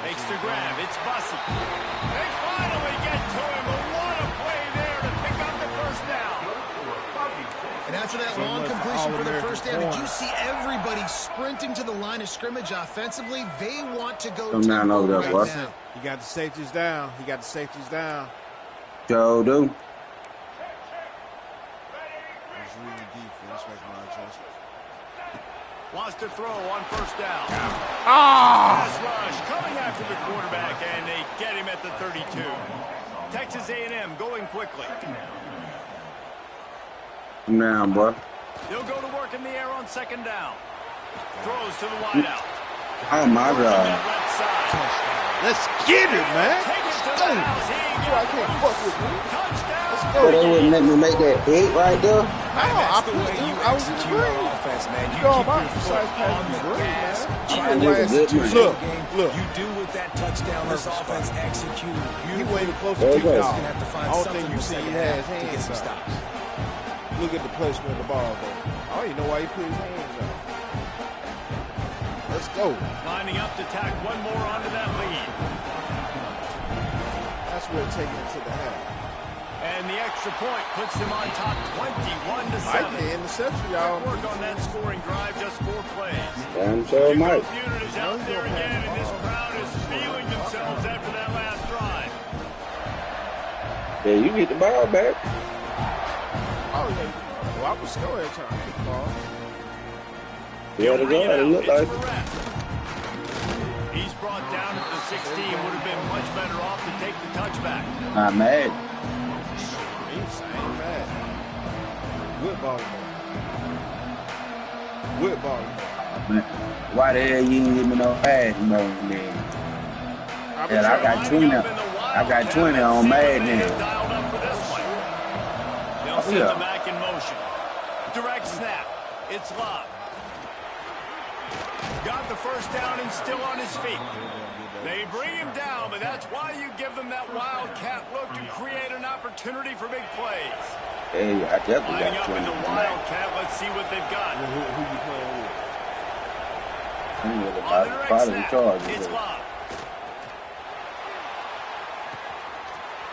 Makes the grab. It's Bussey. They finally get to him. But what a play there to pick up the 1st down. And after that long completion for the 1st down, did you see everybody sprinting to the line of scrimmage offensively? They want to go Come down over there, right boy. now. He got the safeties down. He got the safeties down. Joe, do. He's really defense making my adjustments. Wants to throw on 1st down. Ah! Pass rush coming after the quarterback, and they get him at the 32. Texas A&M going quickly. Come down, boy. They'll go to work in the air on 2nd down. Throws to the wideout. Oh, my Working God. that left side. Let's get it, man. Take it to Go. the house. He ain't I got can't loose. fuck with you. Touchdown. So they wouldn't let me make that hit right there? I was in the green. offense, man. You Go keep about your the foot size pass on the the green, gas. man. Try Yeah, to look, execute look, the game. look. You do with that touchdown. This offense executed He beautifully. wasn't close to There you kick go. off. Gonna have to I find don't something think you in the see he second had half his to get hands some up. stops. Look at the placement of the ball, though. I don't even know why he put his hands up. Let's go. Lining up to tack one more onto that lead. That's where it takes it to the half. And the extra point puts them on top 21-7. Might be interception, y'all. Work on that scoring drive, just 4 plays. Damn sure might. Kickoff unit is out there again, and this crowd is feeling themselves after that last drive. Yeah, you get the ball back. Oh, yeah. Well, I was still trying to get the ball. Yeah, to go. It looked like it. He's brought down at the 16. Would have been much better off to take the touchback. Not mad. Same bad. With Baltimore. With Baltimore. Why the hell you ain't give me no Madden, man? And I got 20. I got 20 on Madden. They'll send them back in motion. Direct snap. It's Love. Got the first down and still on his feet. They bring him down, but that's why you give them that wildcat look to create an opportunity for big plays. Hey, I definitely Lining got up 20 in the on wildcat. Let's see what they've got. Who you playing with? On the direct snap, it's Love.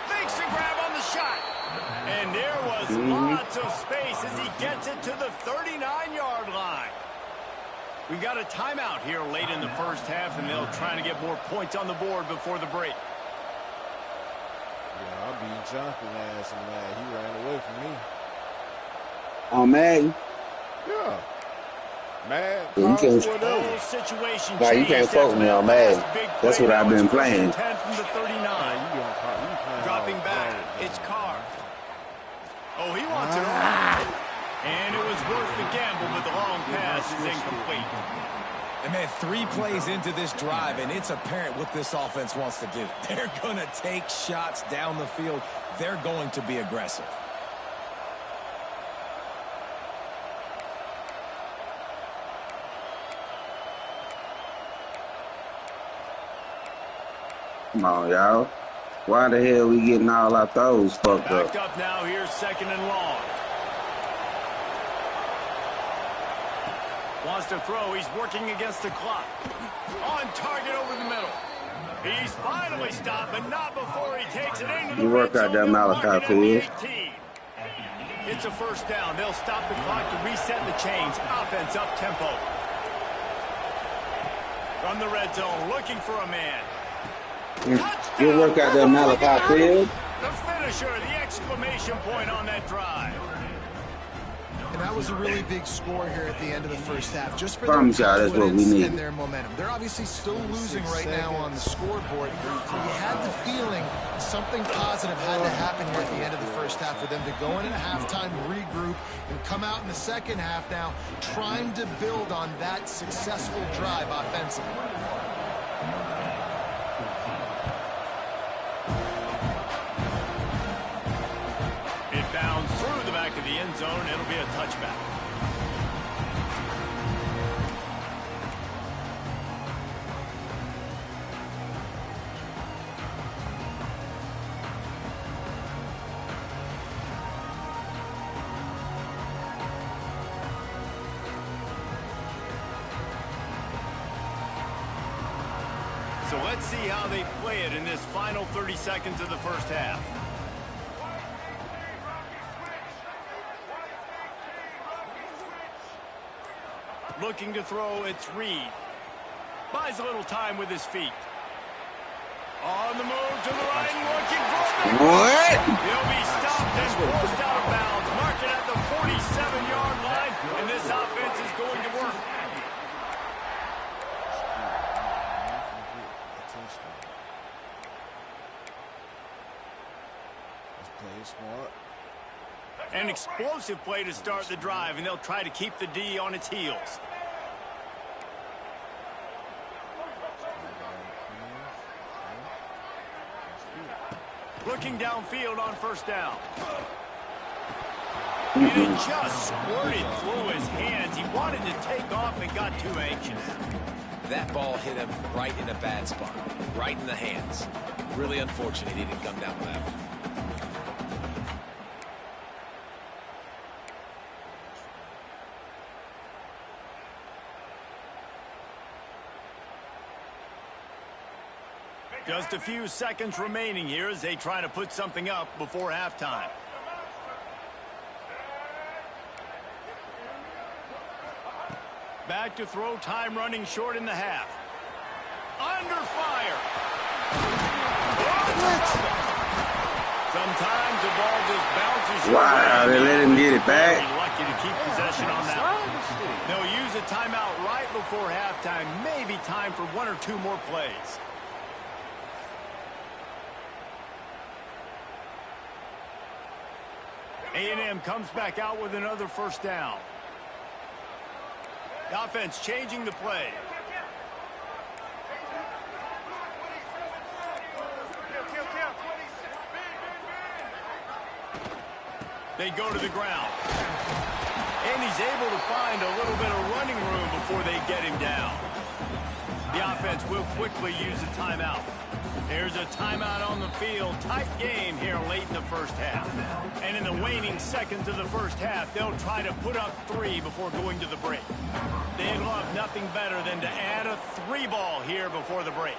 Makes the grab on the shot. And there was lots of space as he gets it to the 39-yard line. We've got a timeout here late in the first half, and they'll try to get more points on the board before the break. Yeah, I beat Jonathan ass and man, he ran away from me. On Madden? Yeah. Mad, Yeah, you can't, Whole situation you can't fuck with me on Madden. That's what I've been playing. 10 from the 39. Dropping back, it's Carr. Oh, he wants it all. And it was worth the gamble, but the long pass is incomplete. And man, 3 plays into this drive, and it's apparent what this offense wants to do. They're going to take shots down the field. They're going to be aggressive. Come on, y'all. Why the hell we getting all our throws fucked up? Backed up now, here's 2nd and long. Wants to throw, he's working against the clock. On target over the middle. He's finally stopped, but not before he takes it into the You work out that Malachi field. It's a first down. They'll stop the clock to reset the chains. Offense up tempo. From the red zone, looking for a man. You work out that Malachi field. The finisher, the exclamation point on that drive. And that was a really big score here at the end of the first half. Just for Promise y'all, that's what we need. And their momentum. They're obviously still losing right now on the scoreboard. So you had the feeling something positive had to happen here at the end of the first half for them to go in at halftime, regroup, and come out in the second half now trying to build on that successful drive offensively. To the end zone, it'll be a touchback. So let's see how they play it in this final 30 seconds of the first half. Looking to throw, it's Reed. Buys a little time with his feet. On the move to the right and looking for What? He'll be stopped and forced out of bounds. Mark it at the 47-yard line, and this offense is going to work. Let's play smart. An explosive play to start the drive, and they'll try to keep the D on its heels. Looking downfield on first down. And it just squirted through his hands. He wanted to take off and got too anxious. That ball hit him right in a bad spot, right in the hands. Really unfortunate he didn't come down with that one. Just a few seconds remaining here as they try to put something up before halftime. Back to throw, time running short in the half. Under fire. Sometimes the ball just bounces. Wow, they let him get it back. Lucky to keep possession on that one. They'll use a timeout right before halftime. Maybe time for 1 or 2 more plays. A&M comes back out with another first down. The offense changing the play. They go to the ground. And he's able to find a little bit of running room before they get him down. The offense will quickly use a timeout. There's a timeout on the field. Tight game here late in the first half. And in the waning seconds of the first half, they'll try to put up 3 before going to the break. They'd love nothing better than to add a 3-ball here before the break.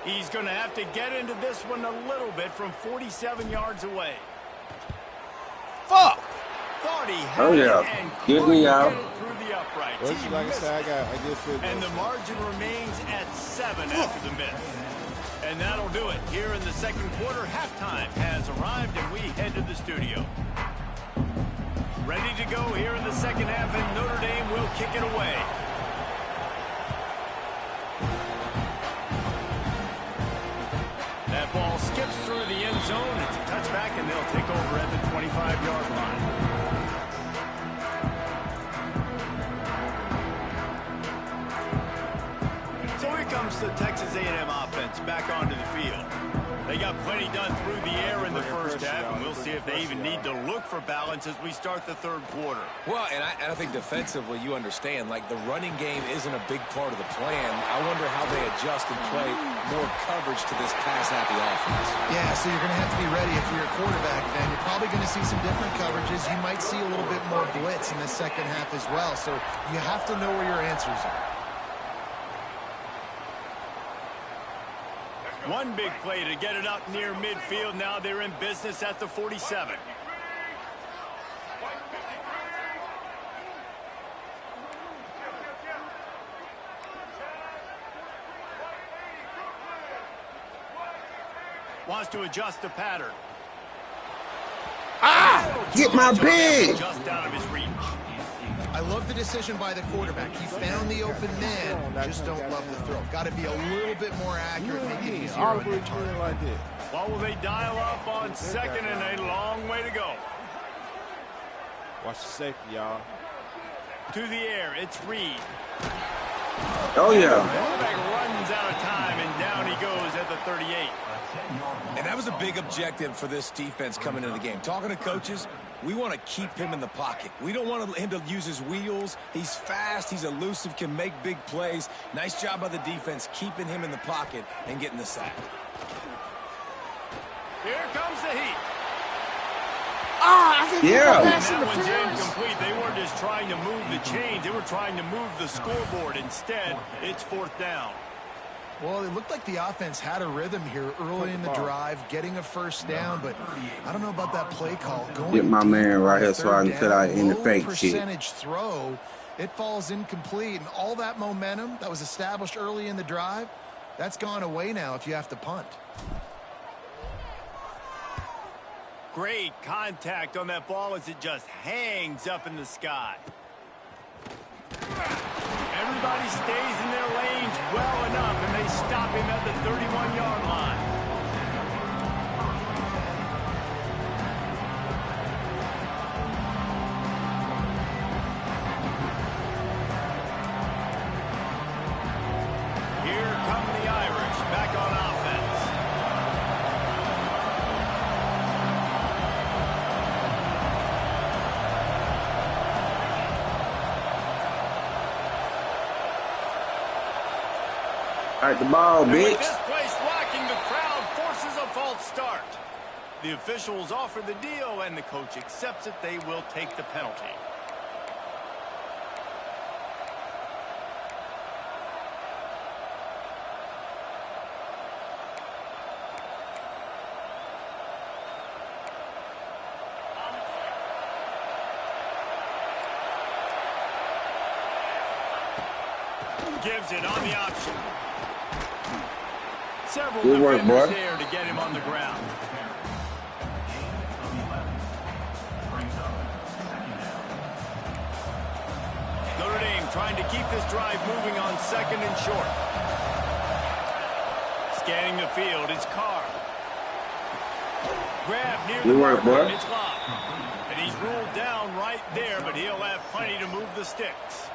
He's going to have to get into this one a little bit from 47 yards away. Fuck! Thought he had it and Get me out. get it through the upright. Well, He like I missed said, it. I guess it. And the margin remains at 7 after the miss. And that'll do it. Here in the second quarter, halftime has arrived, and we head to the studio. Ready to go here in the second half, and Notre Dame will kick it away. That ball skips through the end zone. It's a touchback, and they'll take over at the 25-yard line. So here comes the Texas A&M offense back onto the field. They got plenty done through the air in the first half, and we'll see if they even need to look for balance as we start the third quarter. Well, and I think defensively, you understand, like the running game isn't a big part of the plan. I wonder how they adjust and play more coverage to this pass-happy offense. Yeah, so you're going to have to be ready if you're a quarterback, then. You're probably going to see some different coverages. You might see a little bit more blitz in the second half as well, so you have to know where your answers are. One big play to get it up near midfield. Now they're in business at the 47. Wants to adjust the pattern. Get my pig! Just out of his reach. I love the decision by the quarterback. He found the open man. Just don't love the throw. Got to be a little bit more accurate, make it easier All on the your way target. like that. What will they dial up on second and a long way to go? Watch the safety, y'all. To the air, it's Reed. Oh, yeah. Quarterback runs out of time, and down he goes at the 38. And that was a big objective for this defense coming into the game. Talking to coaches, we want to keep him in the pocket. We don't want him to use his wheels. He's fast, he's elusive, can make big plays. Nice job by the defense keeping him in the pocket and getting the sack. Here comes the heat. Yeah. That one's incomplete. They weren't just trying to move the chains. They were trying to move the scoreboard. Instead, it's fourth down. Well, it looked like the offense had a rhythm here early in the drive, getting a first down, but I don't know about that play call. Get my man right here so I can cut out any fake shit. Percentage throw, it falls incomplete, and all that momentum that was established early in the drive, that's gone away now if you have to punt. Great contact on that ball as it just hangs up in the sky. Everybody stays in their lanes well enough, and they stop him at the 31-yard line. Here come the Irish back on offense. All right, the ball, And with bitch. this place rocking, the crowd forces a false start. The officials offer the deal, and the coach accepts it. They will take the penalty. Gives it on the option. Several Good work, defenders boy. there to get him on the ground. Notre Dame trying to keep this drive moving on second and short. Scanning the field, it's Carr. Grab near the Good work, marker, boy. it's Love. And he's ruled down right there, but he'll have plenty to move the sticks.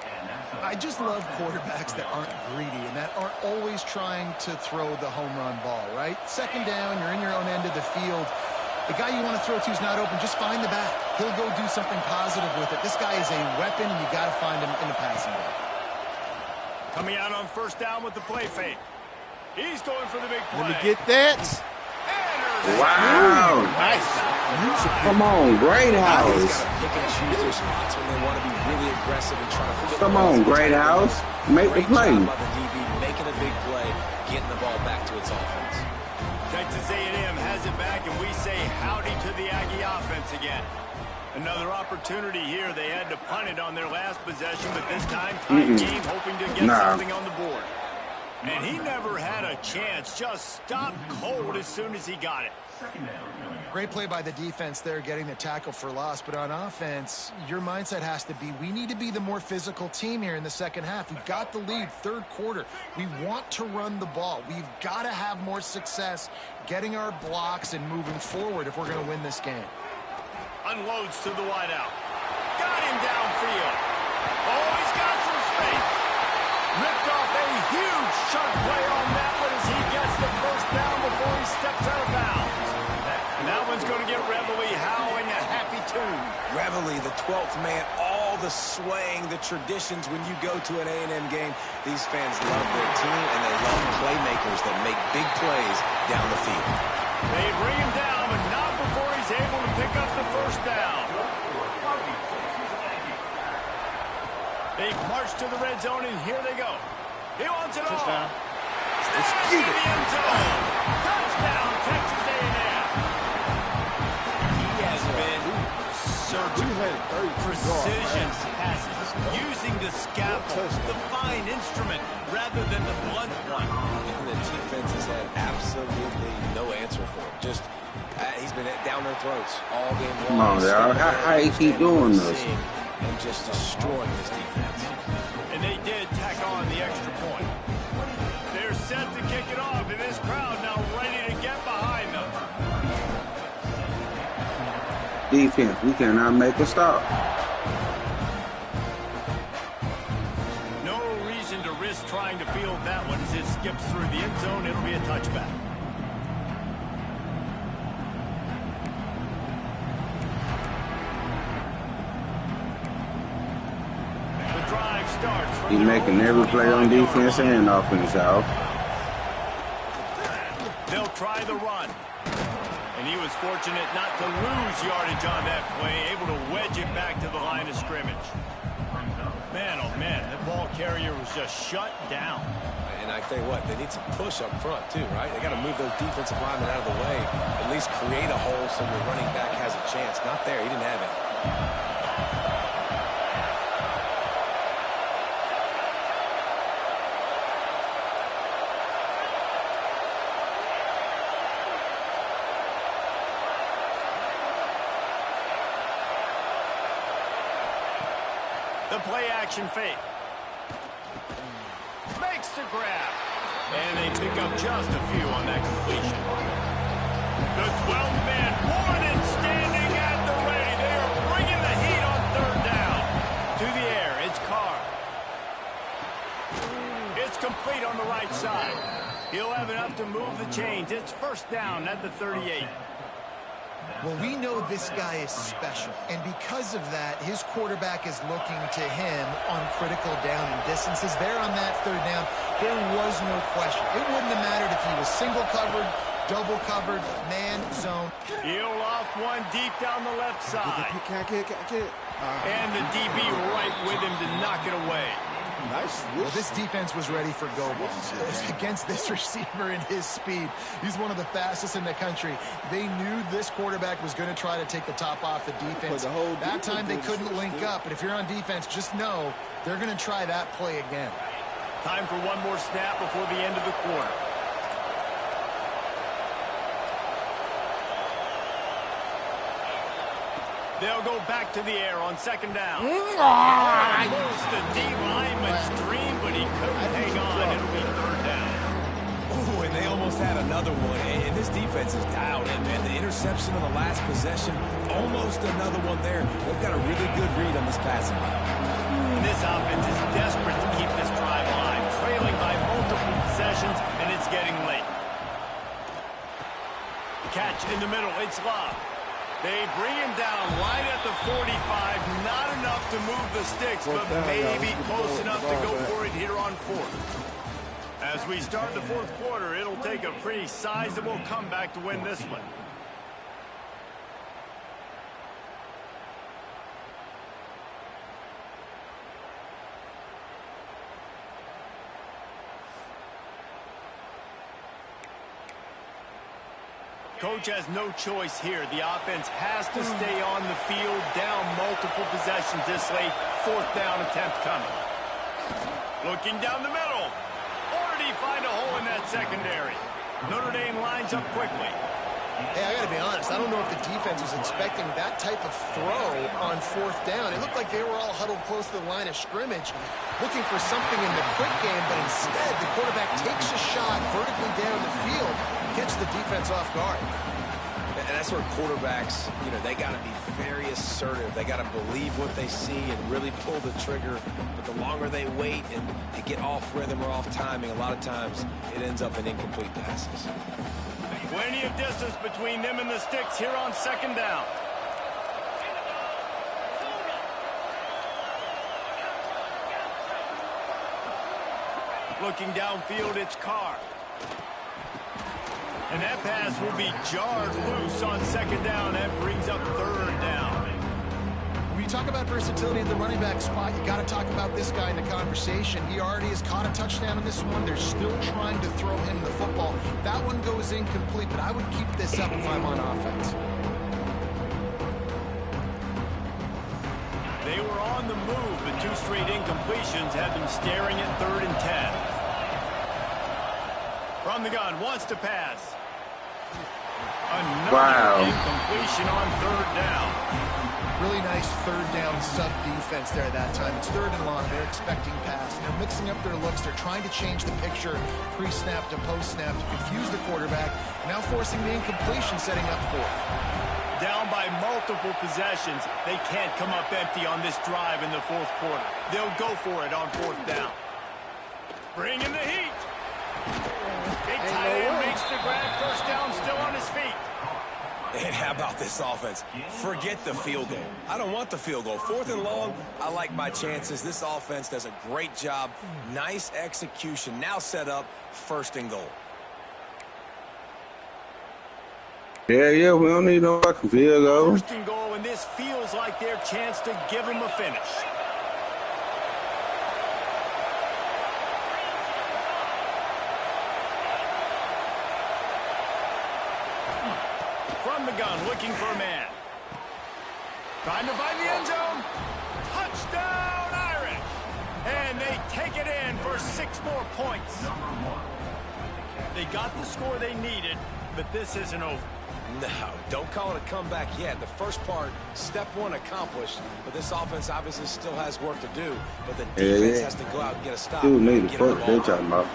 I just love quarterbacks that aren't greedy and that aren't always trying to throw the home run ball, right? Second down, you're in your own end of the field. The guy you want to throw to is not open. Just find the back. He'll go do something positive with it. This guy is a weapon, and you got to find him in the passing game. Coming out on first down with the play fake. He's going for the big play. Let me get that. Wow. Nice. Come on, great house. Got to pick and choose their spots when they want to be really aggressive and try to flip. Come on, great house. Make the play. Job by the DB, making a big play, getting the ball back to its offense. Texas A&M has it back, and we say howdy to the Aggie offense again. Another opportunity here. They had to punt it on their last possession, but this time, tight game, hoping to get something on the board. And he never had a chance. Just stopped cold as soon as he got it. Great play by the defense there, getting the tackle for loss. But on offense, your mindset has to be, we need to be the more physical team here in the second half. We've got the lead, third quarter. We want to run the ball. We've got to have more success getting our blocks and moving forward if we're going to win this game. Unloads to the wideout. Got him downfield. Oh, he's got some space. Ripped off a huge chunk play on that one as he gets the first down before he steps out of bounds. And that one's going to get Reveille howling a happy tune. Reveille, the 12th man, all the swaying, the traditions when you go to an A&M game. These fans love their team, and they love playmakers that make big plays down the field. They bring him down, but not before he's able to pick up the first down. They march to the red zone, and here they go. He wants it all. Let's get it. End zone. Touchdown, Texas A&M. He has been surgical, precision passes, using the scalpel, the fine instrument, rather than the blunt one. And the defense has had absolutely no answer for him. Just, he's been down their throats all game long. Come on, y'all. How he keep doing this? And just destroying this defense. And they did tack on the extra point. They're set to kick it off, and this crowd now ready to get behind them. Defense, we cannot make a stop. No reason to risk trying to field that one as it skips through the end zone. It'll be a touchback. He's making every play on defense and offense, y'all. They'll try the run. And he was fortunate not to lose yardage on that play, able to wedge it back to the line of scrimmage. Man, oh man, that ball carrier was just shut down. And I tell you what, they need some push up front too, right? They got to move those defensive linemen out of the way, at least create a hole so your running back has a chance. Not there, he didn't have it. The play action fake. Makes the grab. And they pick up just a few on that completion. The 12th man, Warren standing at the ready. They are bringing the heat on third down. To the air, it's Carr. It's complete on the right side. He'll have enough to move the chains. It's first down at the 38. Well, we know this guy is special, and because of that, his quarterback is looking to him on critical down and distances. There on that third down, there was no question. It wouldn't have mattered if he was single covered, double covered, man, zone. He'll off one deep down the left side. And the DB right with him to knock it away. Nice. Well, this defense was ready for go balls against this receiver and his speed. He's one of the fastest in the country. They knew this quarterback was going to try to take the top off the defense. That time they couldn't link up, but if you're on defense, just know they're going to try that play again. Time for one more snap before the end of the quarter. They'll go back to the air on second down. Almost a D lineman's dream, but he couldn't hang on. It'll be third down. Ooh, and And they almost had another one, and this defense is dialed in, man. The interception on the last possession, almost another one there. They've got a really good read on this passing game. And this offense is desperate to keep this drive alive, trailing by multiple possessions, and it's getting late. Catch in the middle, it's Love. They bring him down right at the 45. Not enough to move the sticks, but maybe close enough to go for it here on fourth. As we start the fourth quarter, it'll take a pretty sizable comeback to win this one. Coach has no choice here. The offense has to stay on the field, down multiple possessions this late. Fourth down attempt coming. Looking down the middle. Or did he find a hole in that secondary? Notre Dame lines up quickly. Hey, I got to be honest. I don't know if the defense was expecting that type of throw on fourth down. It looked like they were all huddled close to the line of scrimmage, looking for something in the quick game, but instead the quarterback takes a shot vertically down the field, gets the defense off guard. And that's where quarterbacks, they got to be very assertive. They got to believe what they see and really pull the trigger. But the longer they wait and they get off rhythm or off timing, a lot of times it ends up in incomplete passes. Plenty of distance between them and the sticks here on second down. Looking downfield, it's Carr. And that pass will be jarred loose on second down. That brings up third down. When you talk about versatility at the running back spot, you got to talk about this guy in the conversation. He already has caught a touchdown in this one. They're still trying to throw him the football. That one goes incomplete, but I would keep this up if I'm on offense. They were on the move, but two straight incompletions had them staring at 3rd and 10. From the gun, wants to pass. Another incompletion on 3rd down. Really nice third down sub defense there that time. It's 3rd and long. They're expecting pass. They're mixing up their looks. They're trying to change the picture pre-snap to post-snap to confuse the quarterback. Now forcing the incompletion, setting up fourth. Down by multiple possessions. They can't come up empty on this drive in the fourth quarter. They'll go for it on 4th down. Bring in the heat. Big tight end makes the grab. First down, still on his feet. And how about this offense? Forget the field goal. I don't want the field goal. 4th and long, I like my chances. This offense does a great job. Nice execution. Now set up 1st and goal. Yeah, we don't need no fucking field goal. 1st and goal, and this feels like their chance to give them a finish. From the gun, looking for a man. Trying to find the end zone. Touchdown, Irish! And they take it in for 6 more points. They got the score they needed, but this isn't over. No, don't call it a comeback yet. The first part, step 1 accomplished, but this offense obviously still has work to do. But the defense has to go out and get a stop. Dude, need the fuck they talking about.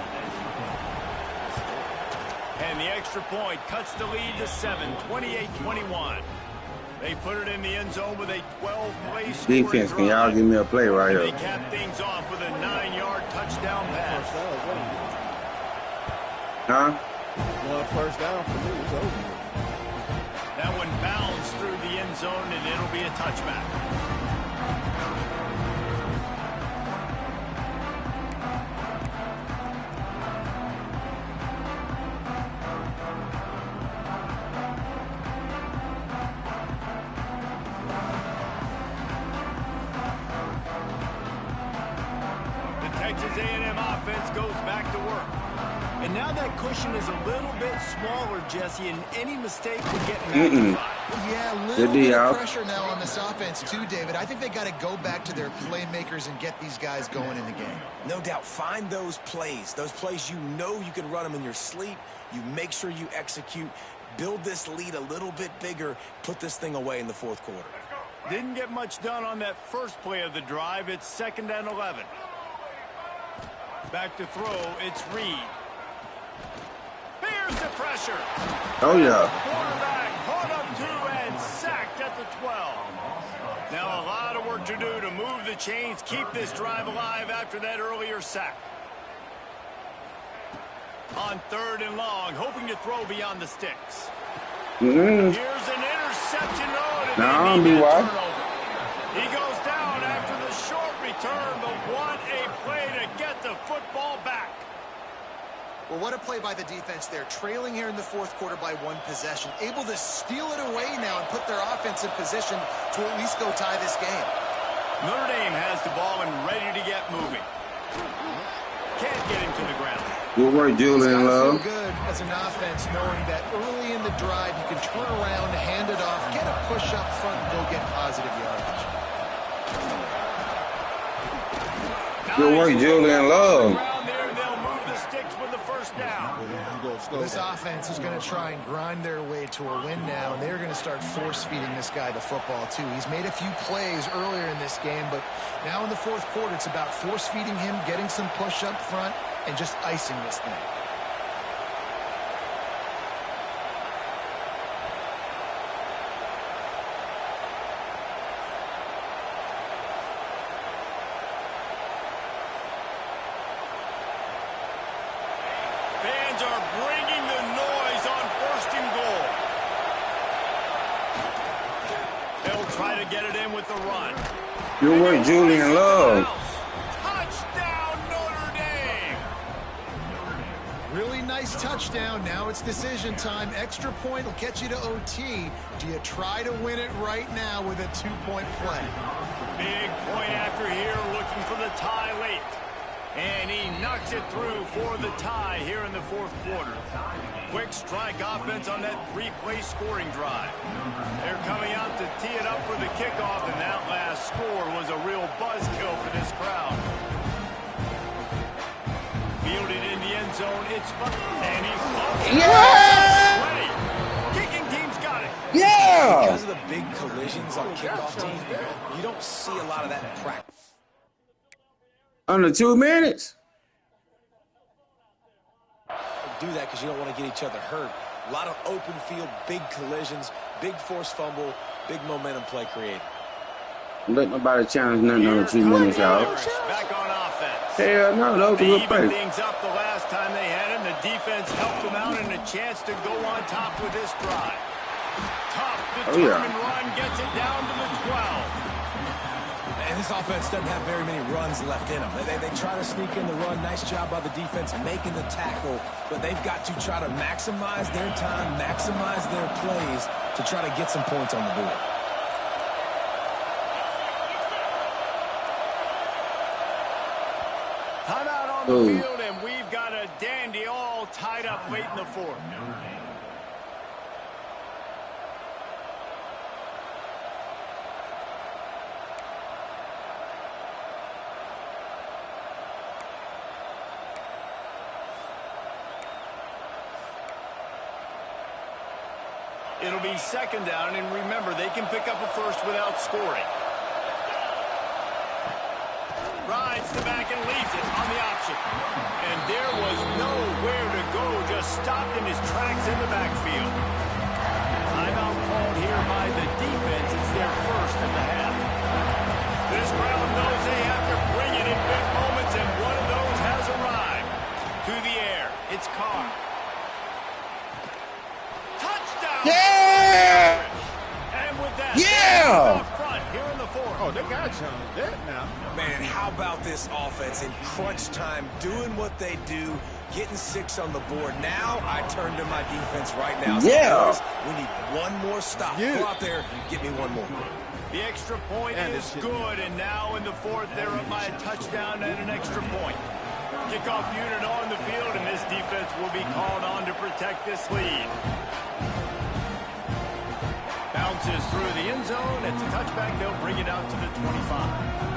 And the extra point cuts the lead to 7, 28-21. They put it in the end zone with a 12-play scoring Defense, can y'all give me a play right and here? they cap things off with a 9-yard touchdown pass. Huh? One first down for me is over. That one bounds through the end zone, and it'll be a touchback. Texas A&M offense goes back to work. And now that cushion is a little bit smaller, Jesse, and any mistake will get magnified. Yeah, a little bit of pressure now on this offense too, David. I think they got to go back to their playmakers and get these guys going in the game. No doubt. Find those plays you know you can run them in your sleep. You make sure you execute. Build this lead a little bit bigger. Put this thing away in the fourth quarter. Didn't get much done on that first play of the drive. It's 2nd and 11. Back to throw, it's Reed. Here's the pressure. Oh, yeah. Quarterback caught up to and sacked at the 12. Now a lot of work to do to move the chains, keep this drive alive after that earlier sack. On 3rd and long, hoping to throw beyond the sticks. Here's an interception. Nah, be wide. He goes down after the short return, but what a play to get the football back. Well, what a play by the defense there. Trailing here in the 4th quarter by 1 possession. Able to steal it away now and put their offense in position to at least go tie this game. Notre Dame has the ball and ready to get moving. Can't get him to the ground. Good work, Julian Love. Feel good as an offense knowing that early in the drive you can turn around, hand it off, get a push up front, and go get positive yardage. Good work, Julian Love. They'll move the sticks with the first down. This offense is going to try and grind their way to a win now, and they're going to start force-feeding this guy the football, too. He's made a few plays earlier in this game, but now in the 4th quarter, it's about force-feeding him, getting some push up front, and just icing this thing. Fans are bringing the noise on 1st and goal. They'll try to get it in with the run. Good work, Julian Love. Touchdown, Notre Dame. Really nice touchdown. Now it's decision time. Extra point will get you to OT. Do you try to win it right now with a 2-point play? Big point after here, looking for the tie late. And he knocks it through for the tie here in the 4th quarter. Quick strike offense on that 3-play scoring drive. They're coming out to tee it up for the kickoff, and that last score was a real buzzkill for this crowd. Fielded in the end zone, it's and he floats. Yeah! Ready. Kicking team's got it. Yeah! Because of the big collisions on kickoff teams, you don't see a lot of that in practice. Under 2 minutes. Do that because you don't want to get each other hurt. A lot of open field, big collisions, big force fumble, big momentum play created. Let nobody challenge nothing under 2 minutes, y'all. Back on offense. Hell no, that was a good play. Things up the last time they had him. The defense helped them out and a chance to go on top with this drive. Tough, determined run gets it down to the 12. And this offense doesn't have very many runs left in them. They try to sneak in the run. Nice job by the defense making the tackle. But they've got to try to maximize their time, maximize their plays to try to get some points on the board. Timeout on the field, and we've got a dandy all tied up late in the 4th. It'll be 2nd down, and remember, they can pick up a first without scoring. Rides the back and leaves it on the option. And there was nowhere to go, just stopped in his tracks in the backfield. Timeout called here by the defense. It's their first in the half. This crowd knows they have to bring it in big moments, and one of those has arrived. To the air, it's Carr. Touchdown! Yeah! And with that, yeah! up front here in the 4th. Oh, they got you on that now. Man, how about this offense in crunch time, doing what they do, getting 6 on the board. Now I turn to my defense right now. So boys, we need one more stop. Go out there, get me one more. The extra point is good, and now in the 4th, they're up by a touchdown and an extra point. Kickoff unit on the field, and this defense will be called on to protect this lead. Bounces through the end zone. It's a touchback. They'll bring it out to the 25.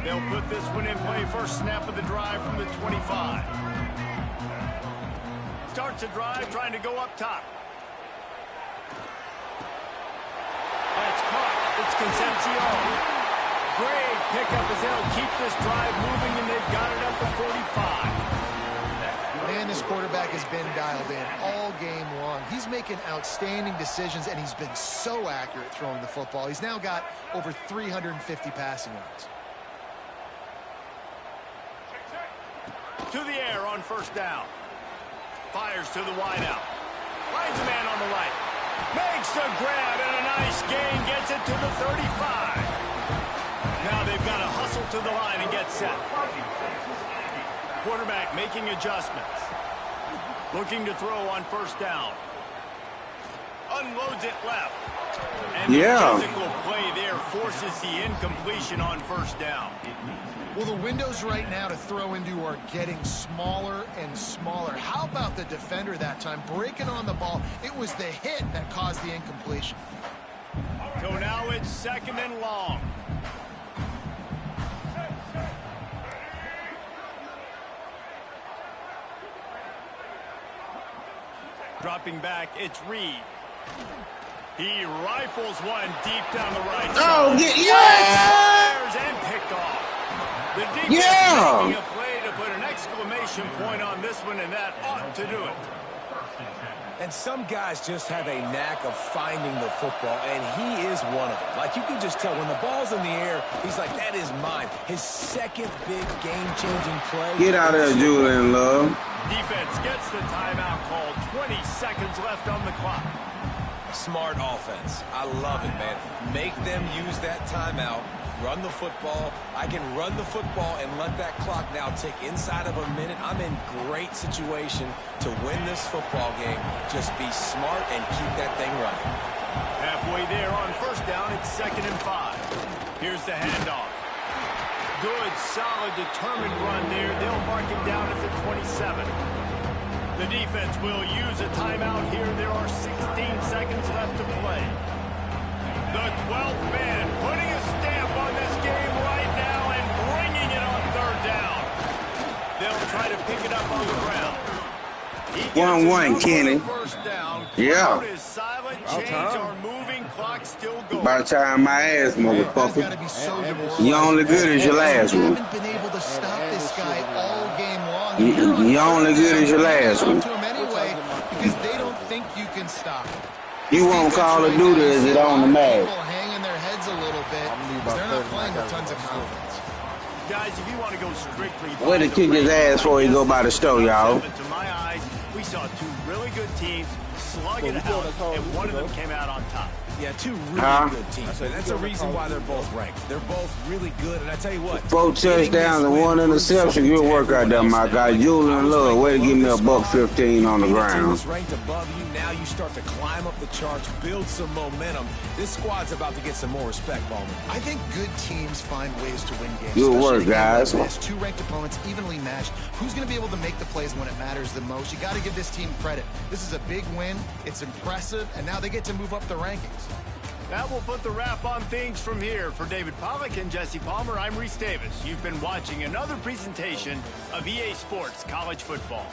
They'll put this one in play. First snap of the drive from the 25. Starts a drive trying to go up top. Concepcion. Great pickup as they'll keep this drive moving, and they've got it up to 45. Man, this quarterback has been dialed in all game long. He's making outstanding decisions, and he's been so accurate throwing the football. He's now got over 350 passing yards. To the air on first down. Fires to the wideout. Finds a man on the right. Makes the grab, and a nice gain. Gets it to the 35. Now they've got to hustle to the line and get set. Quarterback making adjustments. Looking to throw on first down. Unloads it left. And the physical play there forces the incompletion on first down. Well, the windows right now to throw into are getting smaller and smaller. How about the defender that time breaking on the ball? It was the hit that caused the incompletion. So now it's second and long. Dropping back, it's Reed. He rifles one deep down the right side. Fires and picked off. The defense making a play to put an exclamation point on this one, and that ought to do it. And some guys just have a knack of finding the football, and he is one of them. Like, you can just tell when the ball's in the air, he's like, that is mine. His second big game-changing play. Get out of there, Julian Love. Defense gets the timeout called. 20 seconds left on the clock. Smart offense. I love it, man. Make them use that timeout. Run the football. I can run the football and let that clock now tick inside of a minute. I'm in great situation to win this football game. Just be smart and keep that thing running. Halfway there on first down, it's 2nd and 5. Here's the handoff. Good, solid, determined run there. They'll mark him down at the 27. The defense will use a timeout here. There are 16 seconds left to play. The 12th man putting a stamp on this game right now and bringing it on third down. They'll try to pick it up on the ground. 1-1, Kenny. First down. Yeah. Crowd is silent. Chains are moving. Clock still going. By the time my ass, motherfucker. Gotta be so demoralized. You only good as your last one. Haven't been able to stop this guy all game long. You only good as your last one. To him anyway, because they don't think you can stop him. You won't Call of Duty, is it on the mag? People hanging their heads a little bit because they're not playing with tons of confidence. Guys, if you want to go strictly, Where to kick his ass before he go by the store, y'all? To my eyes, we saw two really good teams slug it out, and one of them came out on top. Yeah, two really good teams. That's the reason why they're both ranked. They're both really good, and I tell you what. 4 touchdowns and 1 interception. Good work out there, my guy. Julian Love, way to give me a $1.15 on the ground. Ranked above you, now you start to climb up the charts, build some momentum. This squad's about to get some more respect, Bowman. I think good teams find ways to win games. Good work, guys. Two ranked opponents evenly matched. Who's going to be able to make the plays when it matters the most? You got to give this team credit. This is a big win. It's impressive, and now they get to move up the rankings. That will put the wrap on things from here. For David Pollack and Jesse Palmer, I'm Reese Davis. You've been watching another presentation of EA Sports College Football.